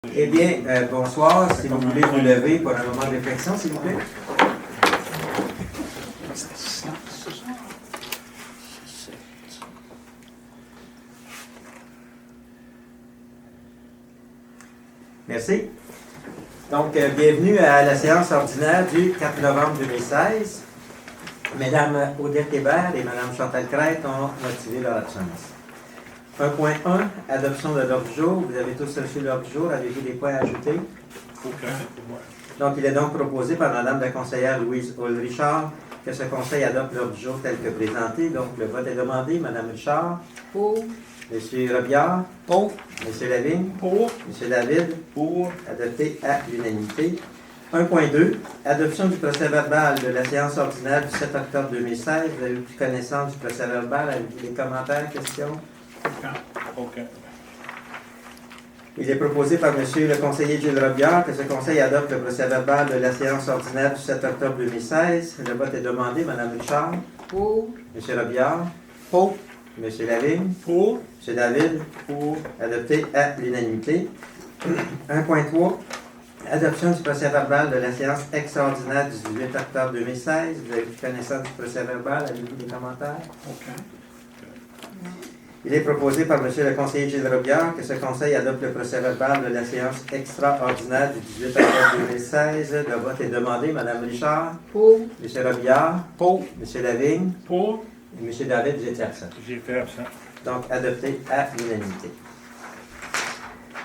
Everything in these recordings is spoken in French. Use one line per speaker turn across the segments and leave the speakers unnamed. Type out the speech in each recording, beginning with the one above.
Eh bien, bonsoir. Si vous voulez vous lever pour un moment de réflexion, s'il vous plaît. Merci. Donc, bienvenue à la séance ordinaire du 4 novembre 2016. Mesdames Odette Hébert et Madame Chantal Crête ont motivé leur absence. 1.1, adoption de l'ordre du jour. Vous avez tous reçu l'ordre du jour. Avez-vous des points à ajouter? Donc, il est donc proposé par Madame la conseillère Louise Hall-Richard que ce conseil adopte l'ordre du jour tel que présenté. Donc, le vote est demandé. Madame Richard?
Pour.
Monsieur Robillard?
Pour.
Monsieur Lavigne?
Pour.
Monsieur David?
Pour.
Adopté à l'unanimité. 1.2, adoption du procès-verbal de la séance ordinaire du 7 octobre 2016. Vous avez pris connaissance du procès-verbal. Avez-vous des commentaires, questions?
OK.
Il est proposé par Monsieur le conseiller Gilles Robillard que ce conseil adopte le procès-verbal de la séance ordinaire du 7 octobre 2016. Le vote est demandé. Madame Richard?
Pour.
Monsieur Robillard?
Pour.
Monsieur Lavigne?
Pour.
Monsieur David?
Pour.
Adopté à l'unanimité. 1.3, adoption du procès-verbal de la séance extraordinaire du 18 octobre 2016. Vous avez pris connaissance du procès-verbal. Avez-vous des commentaires?
OK.
Il est proposé par Monsieur le conseiller Gilles Robillard que ce conseil adopte le procès-verbal de la séance extraordinaire du 18 octobre 2016. Le vote est demandé. Madame Richard?
Pour.
Monsieur Robillard?
Pour.
Monsieur Lavigne?
Pour.
Et Monsieur David, j'étais absent.
J'ai fait absent.
Donc, adopté à l'unanimité.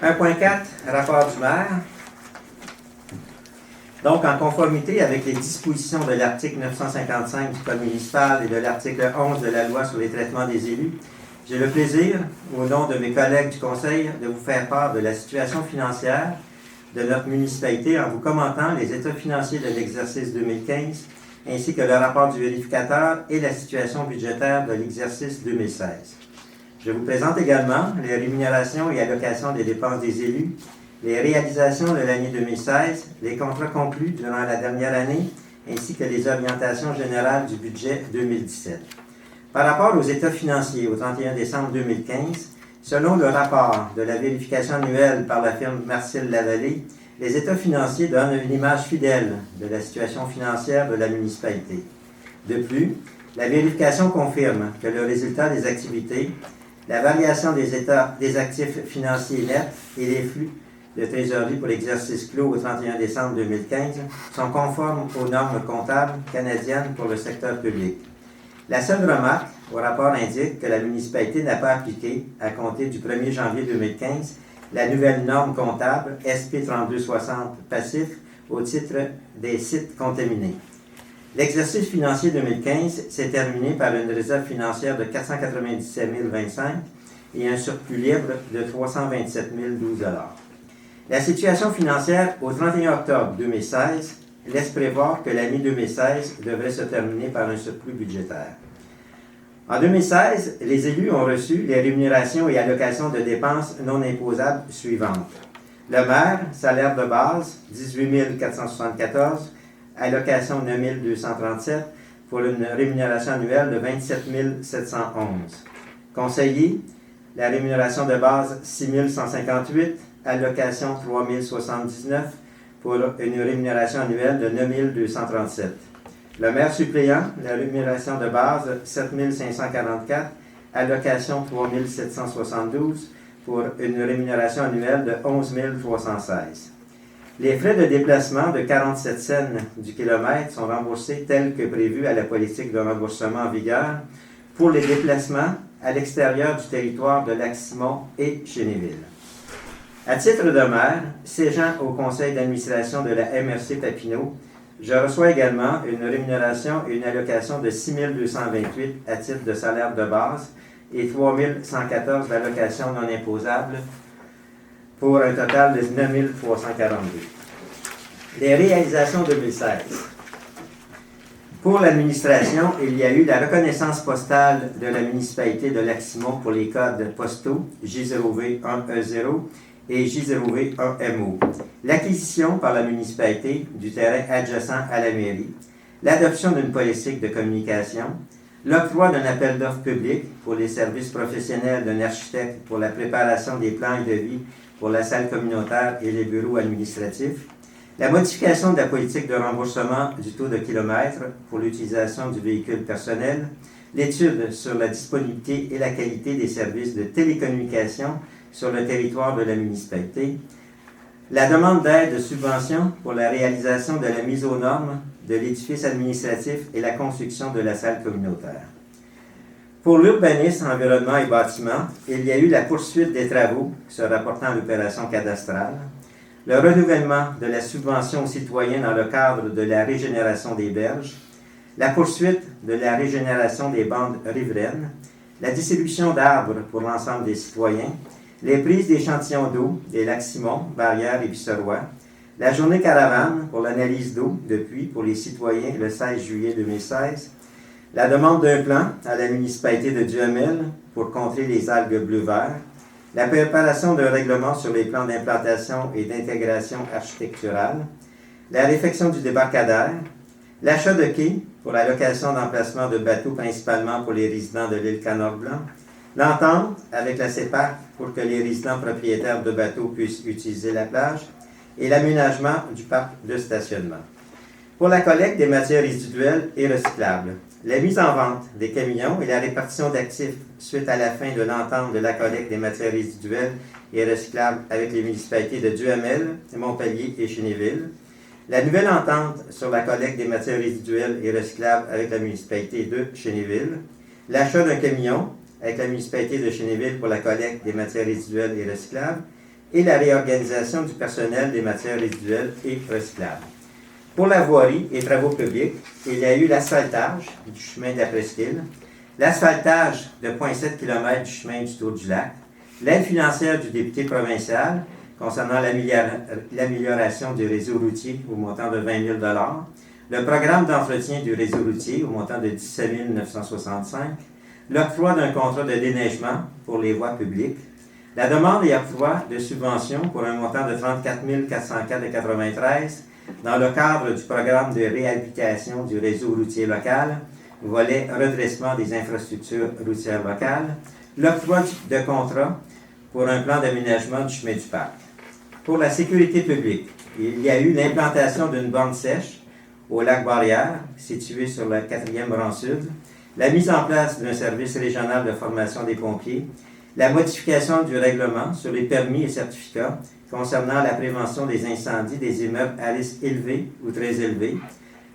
1.4, rapport du maire. Donc, en conformité avec les dispositions de l'article 955 du Code municipal et de l'article 11 de la loi sur les traitements des élus, j'ai le plaisir, au nom de mes collègues du Conseil, de vous faire part de la situation financière de notre municipalité en vous commentant les états financiers de l'exercice 2015, ainsi que le rapport du vérificateur et la situation budgétaire de l'exercice 2016. Je vous présente également les rémunérations et allocations des dépenses des élus, les réalisations de l'année 2016, les contrats conclus durant la dernière année, ainsi que les orientations générales du budget 2017. Par rapport aux états financiers au 31 décembre 2015, selon le rapport de la vérification annuelle par la firme Marcel-Lavallée, les états financiers donnent une image fidèle de la situation financière de la municipalité. De plus, la vérification confirme que le résultat des activités, la variation des états des actifs financiers nets et les flux de trésorerie pour l'exercice clos au 31 décembre 2015 sont conformes aux normes comptables canadiennes pour le secteur public. La seule remarque au rapport indique que la municipalité n'a pas appliqué, à compter du 1er janvier 2015, la nouvelle norme comptable SP 3260 passif au titre des sites contaminés. L'exercice financier 2015 s'est terminé par une réserve financière de 497 025 et un surplus libre de 327 012 $. La situation financière au 31 octobre 2016 laisse prévoir que l'année 2016 devrait se terminer par un surplus budgétaire. En 2016, les élus ont reçu les rémunérations et allocations de dépenses non imposables suivantes. Le maire, salaire de base, 18 474, allocation 9 237, pour une rémunération annuelle de 27 711. Conseiller, la rémunération de base, 6 158, allocation 3 079, pour une rémunération annuelle de 9 237. Le maire suppléant, la rémunération de base, 7 544, allocation 3 772, pour une rémunération annuelle de 11 316. Les frais de déplacement de 47 cents du kilomètre sont remboursés tels que prévu à la politique de remboursement en vigueur pour les déplacements à l'extérieur du territoire de Lac-Simon et Chénéville. À titre de maire, siégeant au conseil d'administration de la MRC Papineau, je reçois également une rémunération et une allocation de 6 228 à titre de salaire de base et 3 114 d'allocations non imposables pour un total de 9 342. Les réalisations 2016. Pour l'administration, il y a eu la reconnaissance postale de la municipalité de Lac-Simon pour les codes postaux J0V1E0 et J0V1MO, l'acquisition par la municipalité du terrain adjacent à la mairie, l'adoption d'une politique de communication, l'octroi d'un appel d'offres public pour les services professionnels d'un architecte pour la préparation des plans et devis pour la salle communautaire et les bureaux administratifs, la modification de la politique de remboursement du taux de kilomètre pour l'utilisation du véhicule personnel, l'étude sur la disponibilité et la qualité des services de télécommunication sur le territoire de la municipalité, la demande d'aide de subvention pour la réalisation de la mise aux normes de l'édifice administratif et la construction de la salle communautaire. Pour l'urbanisme, environnement et bâtiment, il y a eu la poursuite des travaux se rapportant à l'opération cadastrale, le renouvellement de la subvention aux citoyens dans le cadre de la régénération des berges, la poursuite de la régénération des bandes riveraines, la distribution d'arbres pour l'ensemble des citoyens, les prises d'échantillons d'eau des lacs Simon, Barrière et Visseroy, la journée caravane pour l'analyse d'eau de pluie pour les citoyens le 16 juillet 2016, la demande d'un plan à la municipalité de Duhamel pour contrer les algues bleu-vert, la préparation d'un règlement sur les plans d'implantation et d'intégration architecturale, la réfection du débarcadère, l'achat de quais pour la location d'emplacement de bateaux principalement pour les résidents de l'île Canard-Blanc, l'entente avec la CEPAC pour que les résidents propriétaires de bateaux puissent utiliser la plage et l'aménagement du parc de stationnement. Pour la collecte des matières résiduelles et recyclables, la mise en vente des camions et la répartition d'actifs suite à la fin de l'entente de la collecte des matières résiduelles et recyclables avec les municipalités de Duhamel, Montpellier et Chénéville, la nouvelle entente sur la collecte des matières résiduelles et recyclables avec la municipalité de Chénéville, l'achat d'un camion avec la municipalité de Chénéville pour la collecte des matières résiduelles et recyclables et la réorganisation du personnel des matières résiduelles et recyclables. Pour la voirie et travaux publics, il y a eu l'asphaltage du chemin de la Presqu'île, l'asphaltage de 0,7 km du chemin du Tour du Lac, l'aide financière du député provincial concernant l'amélioration du réseau routier au montant de 20 000 $, le programme d'entretien du réseau routier au montant de 17 965 $, l'octroi d'un contrat de déneigement pour les voies publiques, la demande et octroi de subventions pour un montant de 34 404,93 $ dans le cadre du programme de réhabilitation du réseau routier local, volet redressement des infrastructures routières locales, l'octroi de contrat pour un plan d'aménagement du chemin du parc. Pour la sécurité publique, il y a eu l'implantation d'une borne sèche au lac Barrière, situé sur la 4e rang sud, la mise en place d'un service régional de formation des pompiers, la modification du règlement sur les permis et certificats concernant la prévention des incendies des immeubles à risque élevé ou très élevé,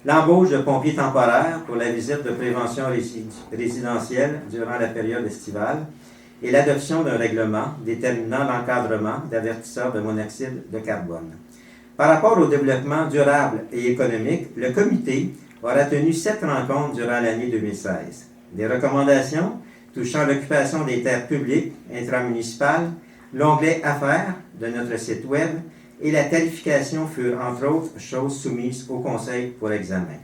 l'embauche de pompiers temporaires pour la visite de prévention résidentielle durant la période estivale et l'adoption d'un règlement déterminant l'encadrement d'avertisseurs de monoxyde de carbone. Par rapport au développement durable et économique, le comité aura tenu 7 rencontres durant l'année 2016. Des recommandations touchant l'occupation des terres publiques intramunicipales, l'onglet Affaires de notre site Web et la tarification furent, entre autres choses, soumises au Conseil pour examen.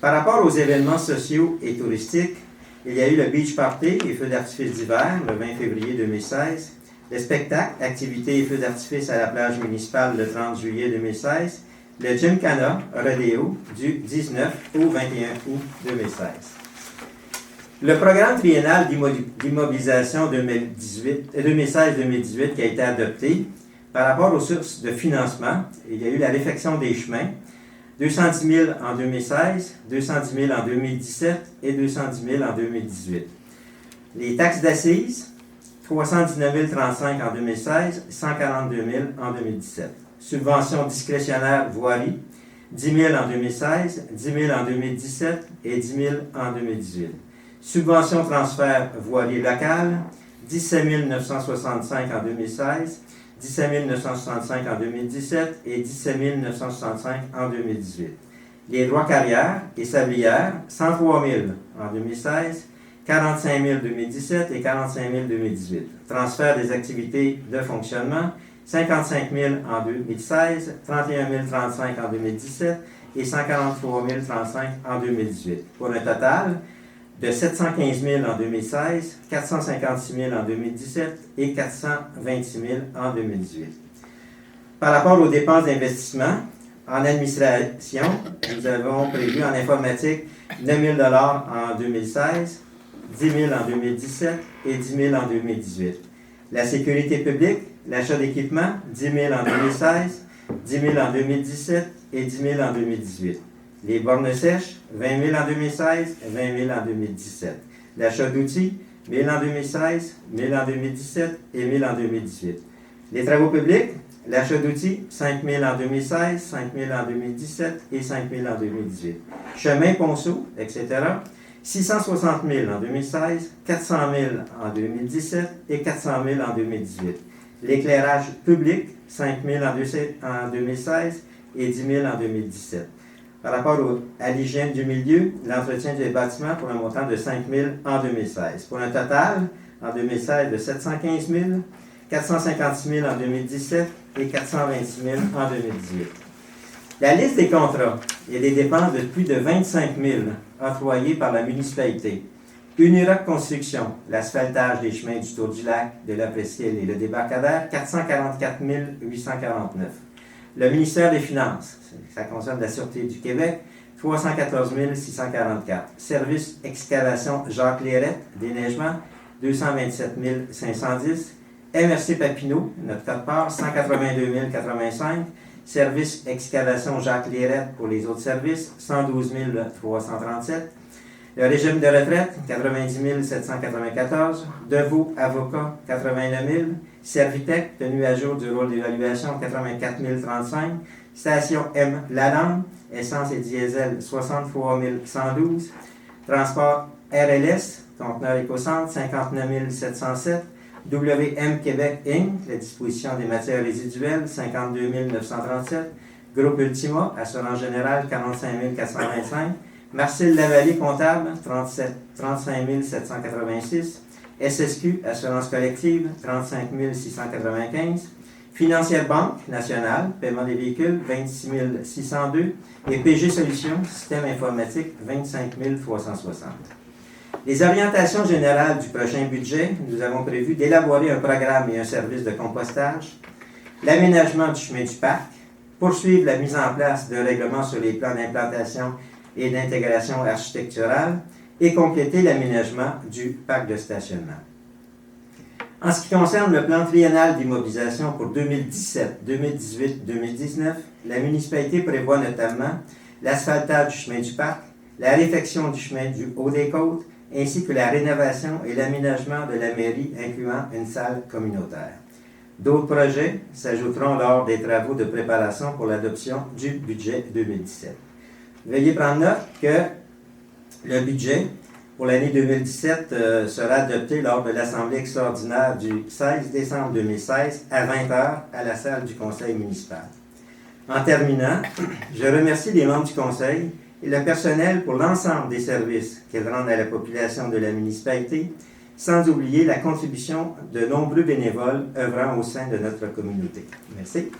Par rapport aux événements sociaux et touristiques, il y a eu le Beach Party et feux d'artifice d'hiver, le 20 février 2016, le spectacle, activités et feux d'artifice à la plage municipale le 30 juillet 2016, le Gymkhana Rodeo du 19 au 21 août 2016. Le programme triennal d'immobilisation 2016-2018 qui a été adopté, par rapport aux sources de financement, il y a eu la réfection des chemins, 210 000 en 2016, 210 000 en 2017 et 210 000 en 2018. Les taxes d'assises, 319 035 en 2016, 142 000 en 2017. Subventions discrétionnaires voirie, 10 000 en 2016, 10 000 en 2017 et 10 000 en 2018. Subventions transfert voirie locale, 17 965 en 2016, 17 965 en 2017 et 17 965 en 2018. Les droits carrières et sablières, 103 000 en 2016, 45 000 en 2017 et 45 000 en 2018. Transfert des activités de fonctionnement, 55 000 en 2016, 31 035 en 2017 et 143 035 en 2018. Pour un total de 715 000 en 2016, 456 000 en 2017 et 426 000 en 2018. Par rapport aux dépenses d'investissement, en administration, nous avons prévu en informatique 9 000 $ en 2016, 10 000 en 2017 et 10 000 en 2018. La sécurité publique, L'achat d'équipements, 10 000 en 2016, 10 000 en 2017 et 10 000 en 2018. Les bornes sèches, 20 000 en 2016, 20 000 en 2017. L'achat d'outils, 1 000 en 2016, 1 000 en 2017 et 1 000 en 2018. Les travaux publics, l'achat d'outils, 5 000 en 2016, 5 000 en 2017 et 5 000 en 2018. Chemin, ponceau, etc., 660 000 en 2016, 400 000 en 2017 et 400 000 en 2018. L'éclairage public, 5 000 en 2016 et 10 000 en 2017. Par rapport à l'hygiène du milieu, l'entretien des bâtiments pour un montant de 5 000 en 2016. Pour un total, en 2016, de 715 000, 456 000 en 2017 et 426 000 en 2018. La liste des contrats et des dépenses de plus de 25 000 octroyées par la municipalité. Uniroc Construction, l'asphaltage des chemins du Tour du Lac, de la Presqu'île et le débarcadère, 444 849. Le ministère des Finances, ça concerne la Sûreté du Québec, 314 644. Service excavation Jacques Lérette, déneigement, 227 510. MRC Papineau, notre code-part, 182 085. Service excavation Jacques Lérette pour les autres services, 112 337. Le régime de retraite, 90 794. Deveau, avocat, 89 000. Servitec, tenue à jour du rôle d'évaluation, 84 035. Station M. Lalande, essence et diesel, 63 112. Transport RLS, conteneur éco-centre, 59 707. WM Québec Inc., la disposition des matières résiduelles, 52 937. Groupe Ultima, assurance générale, 45 425. Marcel Lavallée comptable, 35 786. SSQ, assurance collective, 35 695. Financière Banque nationale, paiement des véhicules, 26 602. Et PG Solutions, système informatique, 25 360. Les orientations générales du prochain budget, nous avons prévu d'élaborer un programme et un service de compostage, l'aménagement du chemin du parc, poursuivre la mise en place d'un règlement sur les plans d'implantation et d'intégration architecturale et compléter l'aménagement du parc de stationnement. En ce qui concerne le plan triennal d'immobilisation pour 2017, 2018, 2019, la municipalité prévoit notamment l'asphaltage du chemin du parc, la réfection du chemin du Haut-des-Côtes, ainsi que la rénovation et l'aménagement de la mairie incluant une salle communautaire. D'autres projets s'ajouteront lors des travaux de préparation pour l'adoption du budget 2017. Veuillez prendre note que le budget pour l'année 2017 sera adopté lors de l'Assemblée extraordinaire du 16 décembre 2016 à 20h à la salle du Conseil municipal. En terminant, je remercie les membres du Conseil et le personnel pour l'ensemble des services qu'ils rendent à la population de la municipalité, sans oublier la contribution de nombreux bénévoles œuvrant au sein de notre communauté. Merci.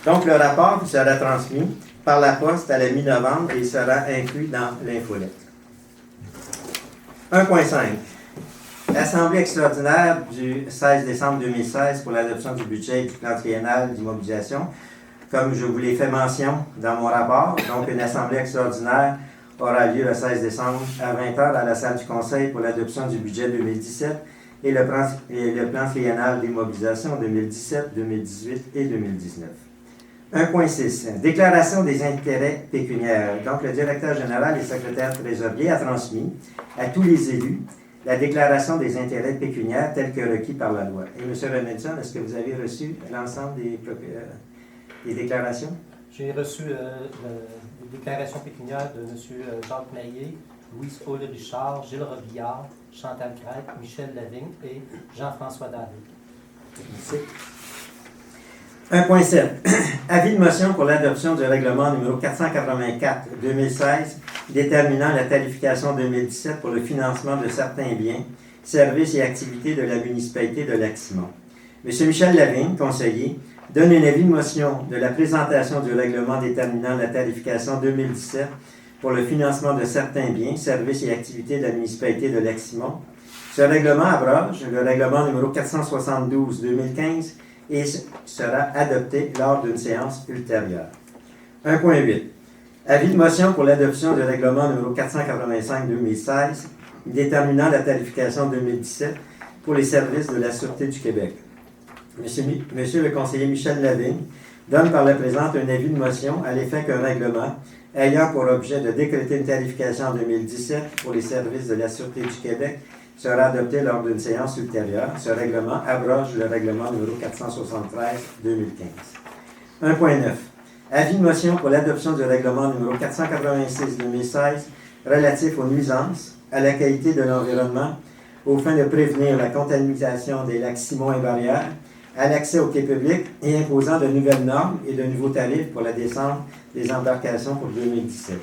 Donc, le rapport vous sera transmis par la poste à la mi-novembre et il sera inclus dans l'infolette. 1.5. L'Assemblée extraordinaire du 16 décembre 2016 pour l'adoption du budget du plan triennal d'immobilisation. Comme je vous l'ai fait mention dans mon rapport, donc une assemblée extraordinaire aura lieu le 16 décembre à 20h à la salle du Conseil pour l'adoption du budget 2017 et le plan triennal d'immobilisation 2017, 2018 et 2019. 1.6. Déclaration des intérêts pécuniaires. Donc, le directeur général et secrétaire trésorier a transmis à tous les élus la déclaration des intérêts pécuniaires telle que requis par la loi. Et M. Remedson, est-ce que vous avez reçu l'ensemble des déclarations?
J'ai reçu les déclarations pécuniaires de M. Jacques Maillet, Louise-Paul Richard, Gilles Robillard, Chantal Crête, Michel Lavigne et Jean-François David.
Merci. 1.7. Avis de motion pour l'adoption du règlement numéro 484-2016 déterminant la tarification 2017 pour le financement de certains biens, services et activités de la municipalité de Lac-Simon. M. Michel Lavigne, conseiller, donne un avis de motion de la présentation du règlement déterminant la tarification 2017 pour le financement de certains biens, services et activités de la municipalité de Lac-Simon. Ce règlement abroge le règlement numéro 472-2015 et sera adopté lors d'une séance ultérieure. 1.8. Avis de motion pour l'adoption du règlement numéro 485-2016 déterminant la tarification 2017 pour les services de la Sûreté du Québec. Monsieur le conseiller Michel Lavigne donne par la présente un avis de motion à l'effet qu'un règlement ayant pour objet de décréter une tarification en 2017 pour les services de la Sûreté du Québec sera adopté lors d'une séance ultérieure. Ce règlement abroge le règlement numéro 473-2015. 1.9. Avis de motion pour l'adoption du règlement numéro 486-2016 relatif aux nuisances, à la qualité de l'environnement, aux fins de prévenir la contamination des lacs Simon et Barrière, à l'accès aux quais publics et imposant de nouvelles normes et de nouveaux tarifs pour la descente des embarcations pour 2017.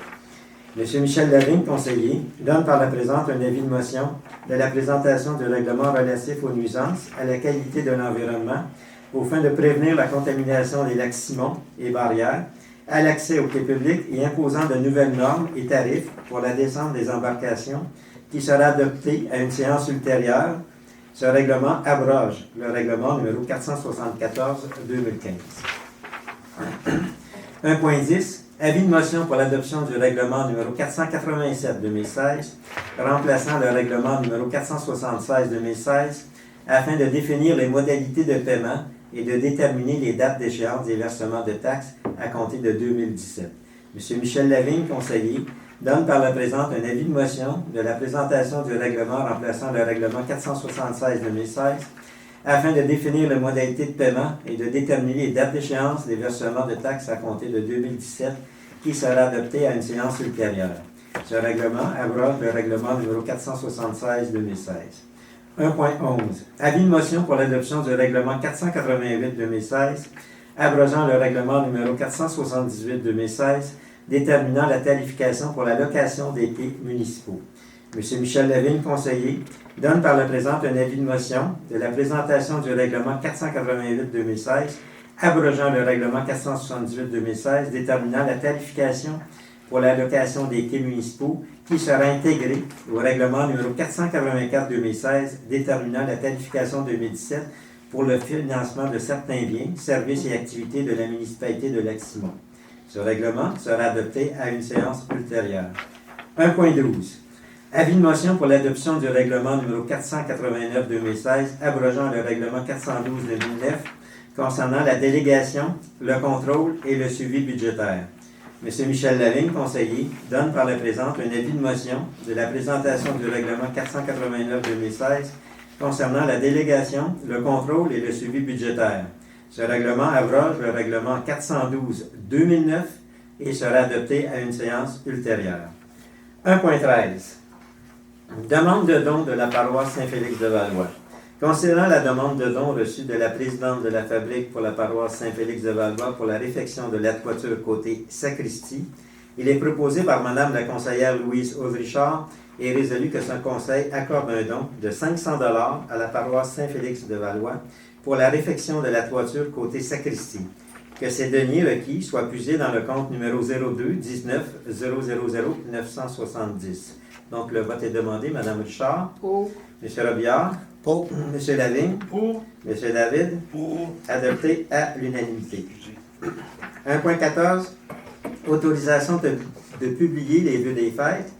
M. Michel Lavigne, conseiller, donne par la présente un avis de motion de la présentation du règlement relatif aux nuisances, à la qualité de l'environnement, aux fins de prévenir la contamination des lacs Simon et Barrière, à l'accès aux quais publics et imposant de nouvelles normes et tarifs pour la descente des embarcations qui sera adopté à une séance ultérieure. Ce règlement abroge le règlement numéro 474-2015. 1.10. Avis de motion pour l'adoption du règlement numéro 487-2016, remplaçant le règlement numéro 476-2016, afin de définir les modalités de paiement et de déterminer les dates d'échéance des versements de taxes à compter de 2017. M. Michel Lavigne, conseiller, donne par la présente un avis de motion de la présentation du règlement remplaçant le règlement 476-2016 afin de définir les modalités de paiement et de déterminer les dates d'échéance des versements de taxes à compter de 2017 qui sera adopté à une séance ultérieure. Ce règlement abroge le règlement numéro 476-2016. 1.11. Avis de motion pour l'adoption du règlement 488-2016 abrogeant le règlement numéro 478-2016 déterminant la tarification pour la location des quais municipaux. M. Michel Lavigne, conseiller, donne par le présent un avis de motion de la présentation du règlement 488-2016, abrogeant le règlement 478-2016, déterminant la tarification pour la location des quais municipaux, qui sera intégré au règlement numéro 484-2016, déterminant la tarification 2017 pour le financement de certains biens, services et activités de la municipalité de Lac-Simon. Ce règlement sera adopté à une séance ultérieure. 1.12. Avis de motion pour l'adoption du règlement numéro 489-2016, abrogeant le règlement 412-2009, concernant la délégation, le contrôle et le suivi budgétaire. M. Michel Lavigne, conseiller, donne par la présente un avis de motion de la présentation du règlement 489-2016 concernant la délégation, le contrôle et le suivi budgétaire. Ce règlement abroge le règlement 412-2009 et sera adopté à une séance ultérieure. 1.13. Demande de don de la paroisse Saint-Félix-de-Valois. Considérant la demande de don reçue de la présidente de la Fabrique pour la paroisse Saint-Félix-de-Valois pour la réfection de la toiture côté sacristie, il est proposé par Mme la conseillère Louise Aude-Richard et résolu que son conseil accorde un don de 500 $ à la paroisse Saint-Félix-de-Valois pour la réfection de la toiture côté sacristie. Que ces deniers requis soient puisés dans le compte numéro 02 19 000 970. Donc, le vote est demandé. Mme Richard.
Pour.
M. Robillard.
Pour.
M. Lavigne.
Pour.
M. David.
Pour.
Adopté à l'unanimité. 1.14. Autorisation de publier les vœux des fêtes.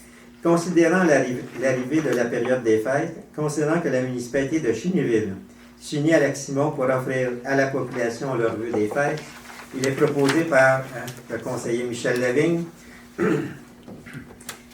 Considérant l'arrivée de la période des fêtes, considérant que la municipalité de Chénéville s'unit à Lac-Simon pour offrir à la population leurs vœux des fêtes, il est proposé par le conseiller Michel Lavigne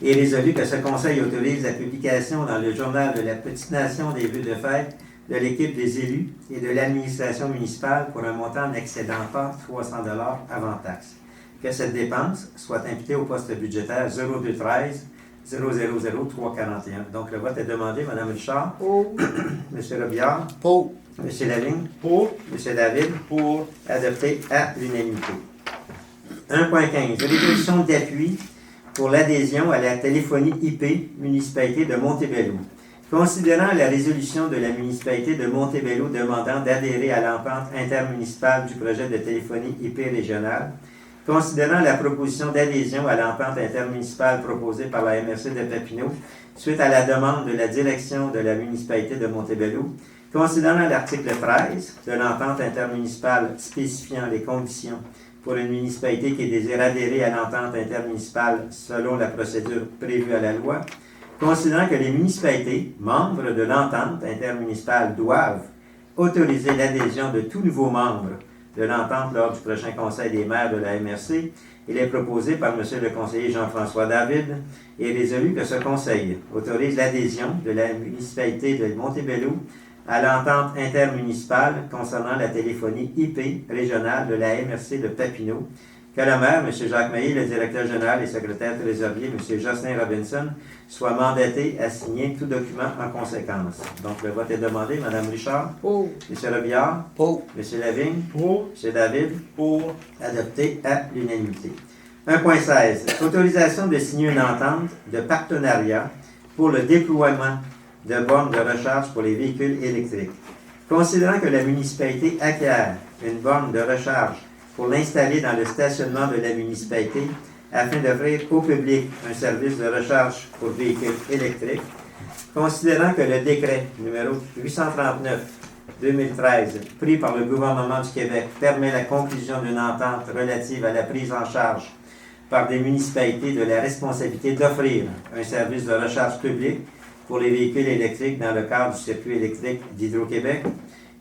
et résolu que ce conseil autorise la publication dans le journal de la Petite Nation des vœux de fête de l'équipe des élus et de l'administration municipale pour un montant n'excédant pas 300 $ avant taxe. Que cette dépense soit imputée au poste budgétaire 0213 000 341. Donc, le vote est demandé. Mme Richard.
Pour.
M. Robillard.
Pour.
M. Lavigne.
Pour.
M. David.
Pour.
Adopté à l'unanimité. 1.15. Résolution d'appui pour l'adhésion à la téléphonie IP municipalité de Montebello. Considérant la résolution de la municipalité de Montebello demandant d'adhérer à l'entente intermunicipale du projet de téléphonie IP régionale, considérant la proposition d'adhésion à l'entente intermunicipale proposée par la MRC de Papineau suite à la demande de la direction de la municipalité de Montebello, considérant l'article 13 de l'entente intermunicipale spécifiant les conditions pour une municipalité qui désire adhérer à l'entente intermunicipale selon la procédure prévue à la loi, considérant que les municipalités, membres de l'entente intermunicipale, doivent, autoriser l'adhésion de tout nouveau membre de l'entente lors du prochain Conseil des maires de la MRC. Il est proposé par M. le conseiller Jean-François David et résolu que ce Conseil autorise l'adhésion de la municipalité de Montebello à l'entente intermunicipale concernant la téléphonie IP régionale de la MRC de Papineau, que le maire, M. Jacques Maillet, le directeur général et secrétaire trésorier, M. Jocelyn Robinson, soit mandaté à signer tout document en conséquence. Donc, le vote est demandé. Mme Richard?
Pour.
M. Robillard?
Pour.
M. Lavigne?
Pour.
M. David?
Pour.
Adopté à l'unanimité. 1.16. Autorisation de signer une entente de partenariat pour le déploiement de bornes de recharge pour les véhicules électriques. Considérant que la municipalité acquiert une borne de recharge pour l'installer dans le stationnement de la municipalité afin d'offrir au public un service de recharge pour véhicules électriques, considérant que le décret numéro 839-2013 pris par le gouvernement du Québec permet la conclusion d'une entente relative à la prise en charge par des municipalités de la responsabilité d'offrir un service de recharge public pour les véhicules électriques dans le cadre du circuit électrique d'Hydro-Québec,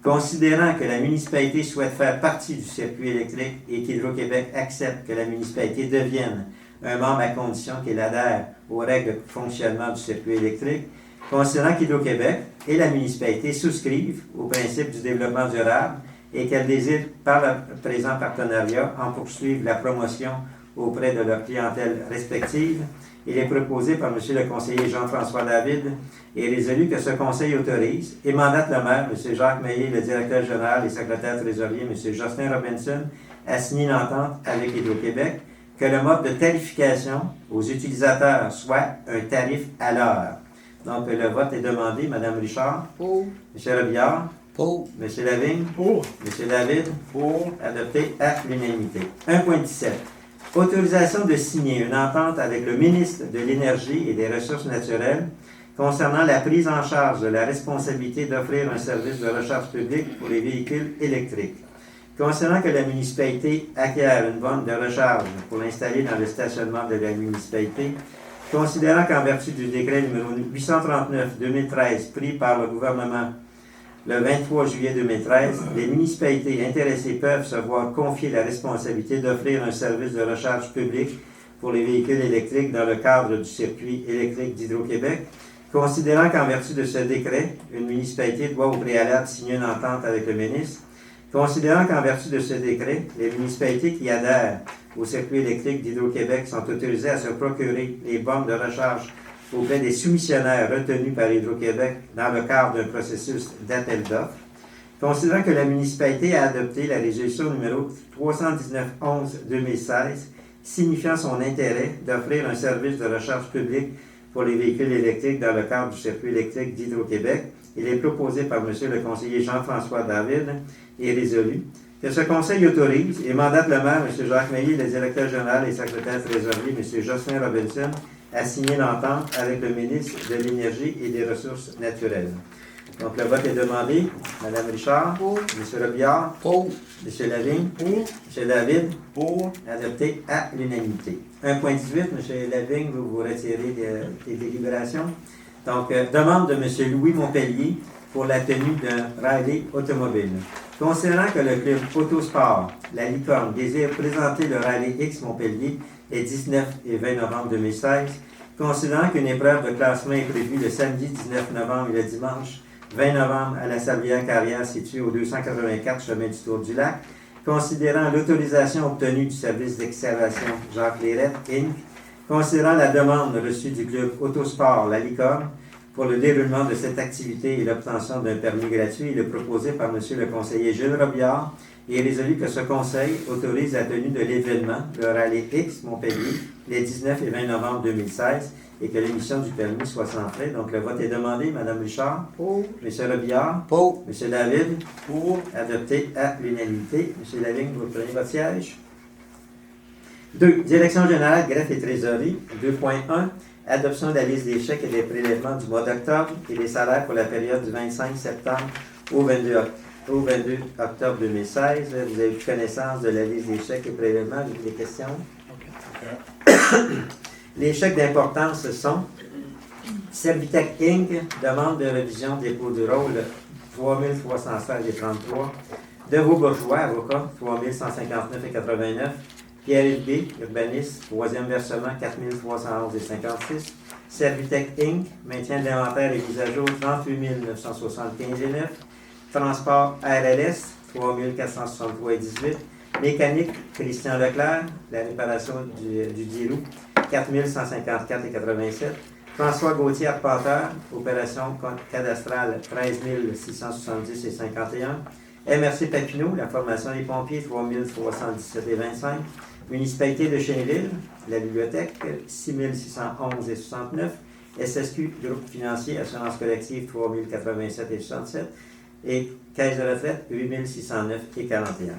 considérant que la municipalité souhaite faire partie du circuit électrique et qu'Hydro-Québec accepte que la municipalité devienne un membre à condition qu'il adhère aux règles de fonctionnement du circuit électrique, considérant qu'Hydro-Québec et la municipalité souscrivent au principe du développement durable et qu'elles désirent, par le présent partenariat, en poursuivre la promotion auprès de leur clientèle respective. Il est proposé par M. le conseiller Jean-François David et résolu que ce conseil autorise et mandate le maire, M. Jacques Maillet, le directeur général et secrétaire trésorier, M. Jocelyn Robinson, à signer une entente avec Hydro-Québec, que le mode de tarification aux utilisateurs soit un tarif à l'heure. Donc, le vote est demandé. Mme Richard?
Pour.
M. Robillard?
Pour.
M. Lavigne?
Pour.
M. David?
Pour.
Adopté à l'unanimité. 1.17. Autorisation de signer une entente avec le ministre de l'Énergie et des Ressources naturelles concernant la prise en charge de la responsabilité d'offrir un service de recharge publique pour les véhicules électriques. Concernant que la municipalité acquiert une borne de recharge pour l'installer dans le stationnement de la municipalité, considérant qu'en vertu du décret numéro 839-2013 pris par le gouvernement le 23 juillet 2013, les municipalités intéressées peuvent se voir confier la responsabilité d'offrir un service de recharge public pour les véhicules électriques dans le cadre du circuit électrique d'Hydro-Québec, considérant qu'en vertu de ce décret, une municipalité doit au préalable signer une entente avec le ministre, considérant qu'en vertu de ce décret, les municipalités qui adhèrent au circuit électrique d'Hydro-Québec sont autorisées à se procurer les bornes de recharge auprès des soumissionnaires retenus par Hydro-Québec dans le cadre d'un processus d'appel d'offres, considérant que la municipalité a adopté la résolution numéro 319-11-2016, signifiant son intérêt d'offrir un service de recharge publique pour les véhicules électriques dans le cadre du circuit électrique d'Hydro-Québec. Il est proposé par M. le conseiller Jean-François David et résolu que ce conseil autorise et mandate le maire, M. Jacques Maillet, le directeur général et secrétaire trésorier, M. Jocelyn Robinson, à signer l'entente avec le ministre de l'Énergie et des Ressources naturelles. Donc, le vote est demandé. Mme Richard?
Pour.
M. Robillard?
Pour.
M. Lavigne?
Pour.
M. David?
Pour.
Adopté à l'unanimité. 1.18, M. Lavigne, vous retirez des délibérations. Donc, demande de M. Louis Montpellier pour la tenue d'un rallye automobile. Considérant que le club Autosport, la Licorne, désire présenter le rallye X Montpellier les 19 et 20 novembre 2016, considérant qu'une épreuve de classement est prévue le samedi 19 novembre et le dimanche 20 novembre à la Sablière-Carrière située au 284 chemin du Tour du Lac, considérant l'autorisation obtenue du service d'excavation Jacques Lérette, Inc., considérant la demande reçue du club Autosport La Licorne pour le déroulement de cette activité et l'obtention d'un permis gratuit, il est proposé par M. le conseiller Gilles Robillard et résolu que ce conseil autorise la tenue de l'événement, le Rallye X Montpellier, les 19 et 20 novembre 2016, et que l'émission du permis soit sans frais. Donc, le vote est demandé. Mme Richard?
Pour.
M. Robillard?
Pour.
M. David?
Pour.
Adopté à l'unanimité. M. Lavigne, vous prenez votre siège. 2. Direction générale, greffe et trésorerie. 2.1. Adoption de la liste des chèques et des prélèvements du mois d'octobre et des salaires pour la période du 25 septembre au 22 octobre 2016. Vous avez eu connaissance de la liste des chèques et prélèvements. Avez-vous des questions? Les chèques d'importance sont Servitec Inc., demande de révision dépôt du rôle 3316,33. De vos bourgeois, avocat, 3159,89. Pierre-Yves B., urbaniste, troisième versement, 4311,56. Servitec Inc., maintien de l'inventaire et mise à jour, 38 975,9. Transport RLS, 3463,18. Mécanique Christian Leclerc, la réparation du Dirou, 4154,87. François Gauthier Arpenteur, opération cadastrale, 13 670,51. MRC Papineau, la formation des pompiers, 3317,25. Municipalité de Chainville, la bibliothèque, 6611,69. SSQ, groupe financier, assurance collective, 3087,67. Et caisse de retraite, 8609,41.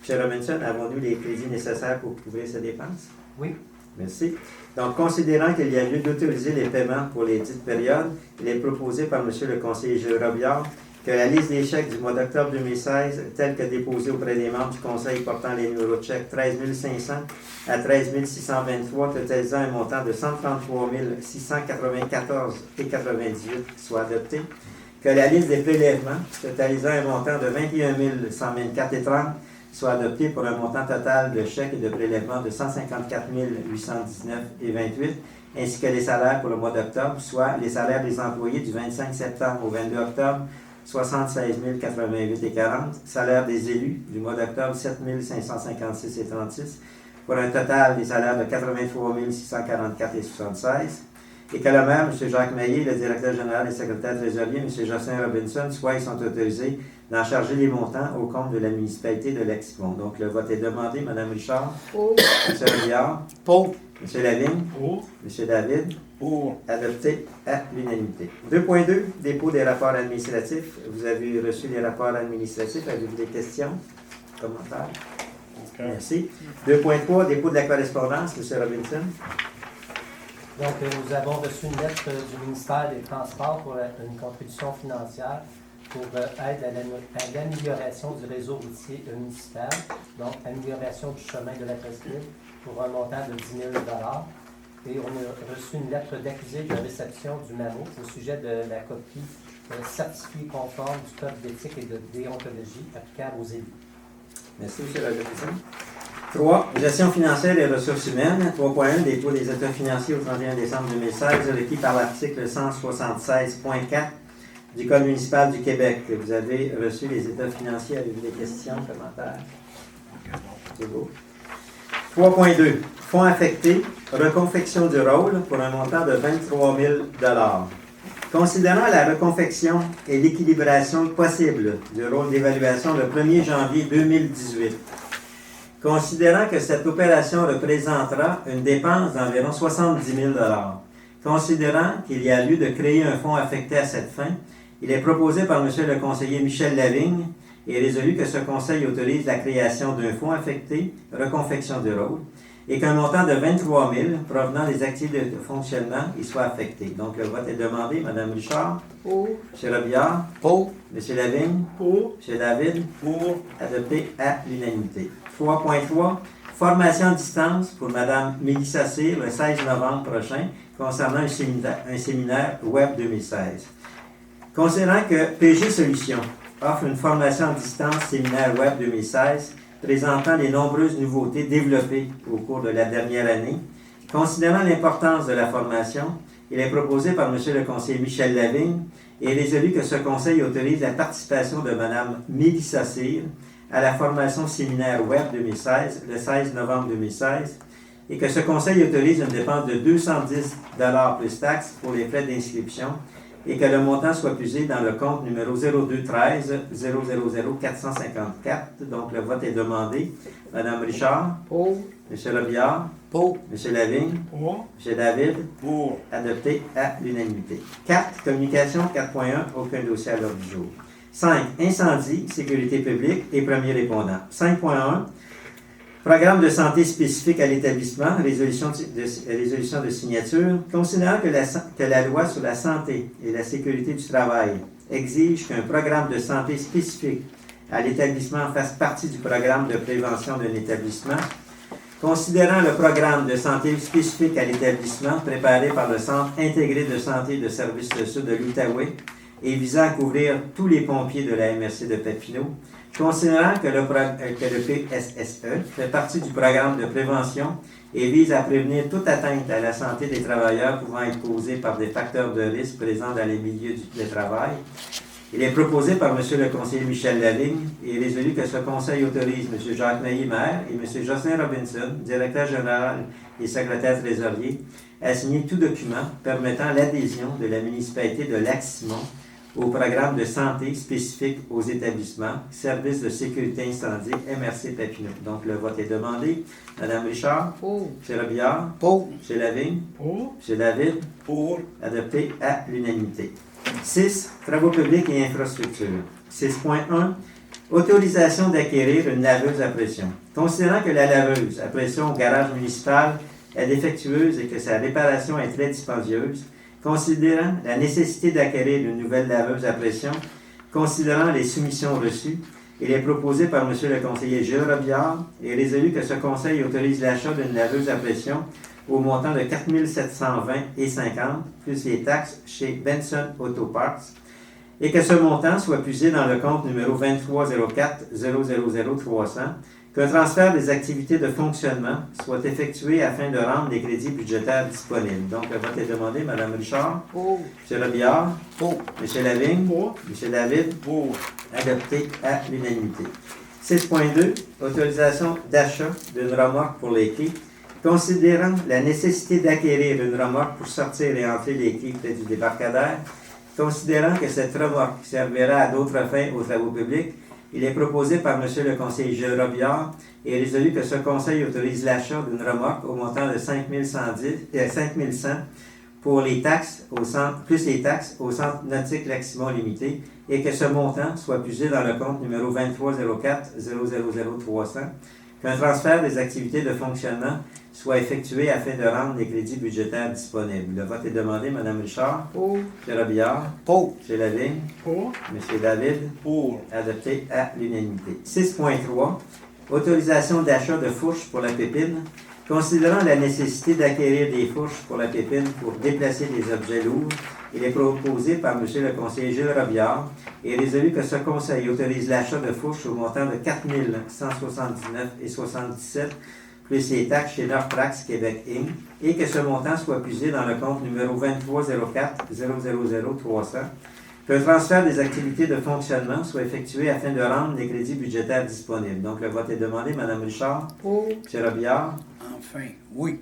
M. Robinson, avons-nous les crédits nécessaires pour couvrir ces dépenses?
Oui.
Merci. Donc, considérant qu'il y a lieu d'autoriser les paiements pour les dites périodes, il est proposé par M. le conseiller Gilles Robillard que la liste des chèques du mois d'octobre 2016, telle que déposée auprès des membres du Conseil portant les numéros de chèques 13 500 à 13 623, totalisant un montant de 133 694,98 soit adoptée. Que la liste des prélèvements, totalisant un montant de 21 124,30 soit adoptée pour un montant total de chèques et de prélèvements de 154 819,28, ainsi que les salaires pour le mois d'octobre, soit les salaires des employés du 25 septembre au 22 octobre, 76 088,40, salaire des élus du mois d'octobre, 7 556,36, pour un total des salaires de 83 644,76, et que le maire, M. Jacques Maillet, le directeur général et secrétaire trésorier, M. Jocelyn Robinson, soit ils sont autorisés d'en charger les montants au compte de la municipalité de Lexibon. Donc, le vote est demandé. Mme Richard.
Pour.
M. Robillard.
Pour.
M. Lavigne.
Pour.
M. David.
Pour.
Adopté à l'unanimité. 2.2. Dépôt des rapports administratifs. Vous avez reçu les rapports administratifs. Avez-vous des questions? Commentaires?
OK.
Merci. 2.3. Dépôt de la correspondance. M. Robinson.
Donc, nous avons reçu une lettre du ministère des Transports pour une contribution financière pour aide à l'amélioration du réseau routier municipal, donc amélioration du chemin de la presqu'île pour un montant de 10 000 $. Et on a reçu une lettre d'accusé de réception du MAMO au sujet de la copie certifiée conforme du Code d'éthique et de déontologie applicable aux élus.
Merci, M. Robinson. 3. Gestion financière et ressources humaines. 3.1. Dépôt des états financiers au 31 décembre 2016, requis par l'article 176.4 du Code municipal du Québec. Vous avez reçu les états financiers. Avez-vous des questions, commentaires? C'est beau. 3.2. Fonds affectés. Reconfection du rôle pour un montant de 23 000 $. Considérant la reconfection et l'équilibration possible du rôle d'évaluation le 1er janvier 2018, considérant que cette opération représentera une dépense d'environ 70 000 $, considérant qu'il y a lieu de créer un fonds affecté à cette fin, il est proposé par M. le conseiller Michel Lavigne et résolu que ce conseil autorise la création d'un fonds affecté, reconfection du rôle, et qu'un montant de 23 000 provenant des activités de fonctionnement y soit affecté. Donc, le vote est demandé. Mme Richard.
Pour.
M. Robillard.
Pour.
M. Lavigne.
Pour.
M. David.
Pour.
Adopté à l'unanimité. 3.3. Formation à distance pour Mme Mélissa Cyr le 16 novembre prochain concernant un séminaire Web 2016. Considérant que PG Solutions offre une formation à distance séminaire Web 2016 présentant les nombreuses nouveautés développées au cours de la dernière année, considérant l'importance de la formation, il est proposé par M. le conseiller Michel Lavigne et résolu que ce conseil autorise la participation de Mme Mélissa Cyr à la formation séminaire Web 2016, le 16 novembre 2016, et que ce conseil autorise une dépense de 210 $ plus taxes pour les frais d'inscription et que le montant soit puisé dans le compte numéro 0213 000 454. Donc, le vote est demandé. Mme Richard.
Pour.
M. Robillard.
Pour.
M. Lavigne.
Pour.
M. David.
Pour.
Adopté à l'unanimité. 4. Communication 4.1. Aucun dossier à l'ordre du jour. 5. Incendie, sécurité publique et premier répondant. 5.1. Programme de santé spécifique à l'établissement, résolution de signature. Considérant que la loi sur la santé et la sécurité du travail exige qu'un programme de santé spécifique à l'établissement fasse partie du programme de prévention d'un établissement, considérant le programme de santé spécifique à l'établissement préparé par le Centre intégré de santé et de services sociaux de l'Outaouais, et visant à couvrir tous les pompiers de la MRC de Papineau, considérant que le PSSE fait partie du programme de prévention et vise à prévenir toute atteinte à la santé des travailleurs pouvant être causée par des facteurs de risque présents dans les milieux de travail. Il est proposé par M. le conseiller Michel Lavigne et résolu que ce conseil autorise M. Jacques Maillet, maire, et M. Jocelyn Robinson, directeur général et secrétaire trésorier, à signer tout document permettant l'adhésion de la municipalité de Lac-Simon au programme de santé spécifique aux établissements, services de sécurité incendie, MRC Papineau. Donc, le vote est demandé. Mme Richard?
Pour.
M. Robillard?
Pour.
M. Lavigne?
Pour.
M. David?
Pour.
Adopté à l'unanimité. 6. Travaux publics et infrastructures. 6.1. Autorisation d'acquérir une laveuse à pression. Considérant que la laveuse à pression au garage municipal est défectueuse et que sa réparation est très dispendieuse, considérant la nécessité d'acquérir une nouvelle laveuse à pression, considérant les soumissions reçues, il est proposé par M. le conseiller Gilles Robillard et résolu que ce conseil autorise l'achat d'une laveuse à pression au montant de 4 720,50 plus les taxes chez Benson Auto Parts, et que ce montant soit puisé dans le compte numéro 2304 000300, qu'un transfert des activités de fonctionnement soit effectué afin de rendre les crédits budgétaires disponibles. Donc, le vote est demandé. Mme Richard?
Pour.
M. Robillard?
Pour.
M. Lavigne?
Pour.
M. David?
Pour.
Adopté à l'unanimité. 6.2. Autorisation d'achat d'une remorque pour les quais. Considérant la nécessité d'acquérir une remorque pour sortir et entrer les quais près du débarcadère, considérant que cette remorque servira à d'autres fins aux travaux publics, il est proposé par M. le conseiller Gilles Robillard et résolu que ce conseil autorise l'achat d'une remorque au montant de 5 100 pour les taxes au centre, plus les taxes au centre nautique Lac-Simon limité et que ce montant soit puisé dans le compte numéro 2304 000300, qu'un transfert des activités de fonctionnement soit effectué afin de rendre les crédits budgétaires disponibles. Le vote est demandé. Mme Richard?
Pour.
M. Robillard?
Pour.
M. Lavigne?
Pour.
M. David?
Pour.
Adopté à l'unanimité. 6.3. Autorisation d'achat de fourches pour la pépine. Considérant la nécessité d'acquérir des fourches pour la pépine pour déplacer des objets lourds, il est proposé par M. le conseiller Gilles Robillard et résolu que ce conseil autorise l'achat de fourches au montant de 4 179,77 plus les taxes chez Nortrax Québec Inc. et que ce montant soit puisé dans le compte numéro 2304 000300, qu'un transfert des activités de fonctionnement soit effectué afin de rendre les crédits budgétaires disponibles. Donc, le vote est demandé. Mme Richard?
Pour.
M. Robillard?
Enfin, oui.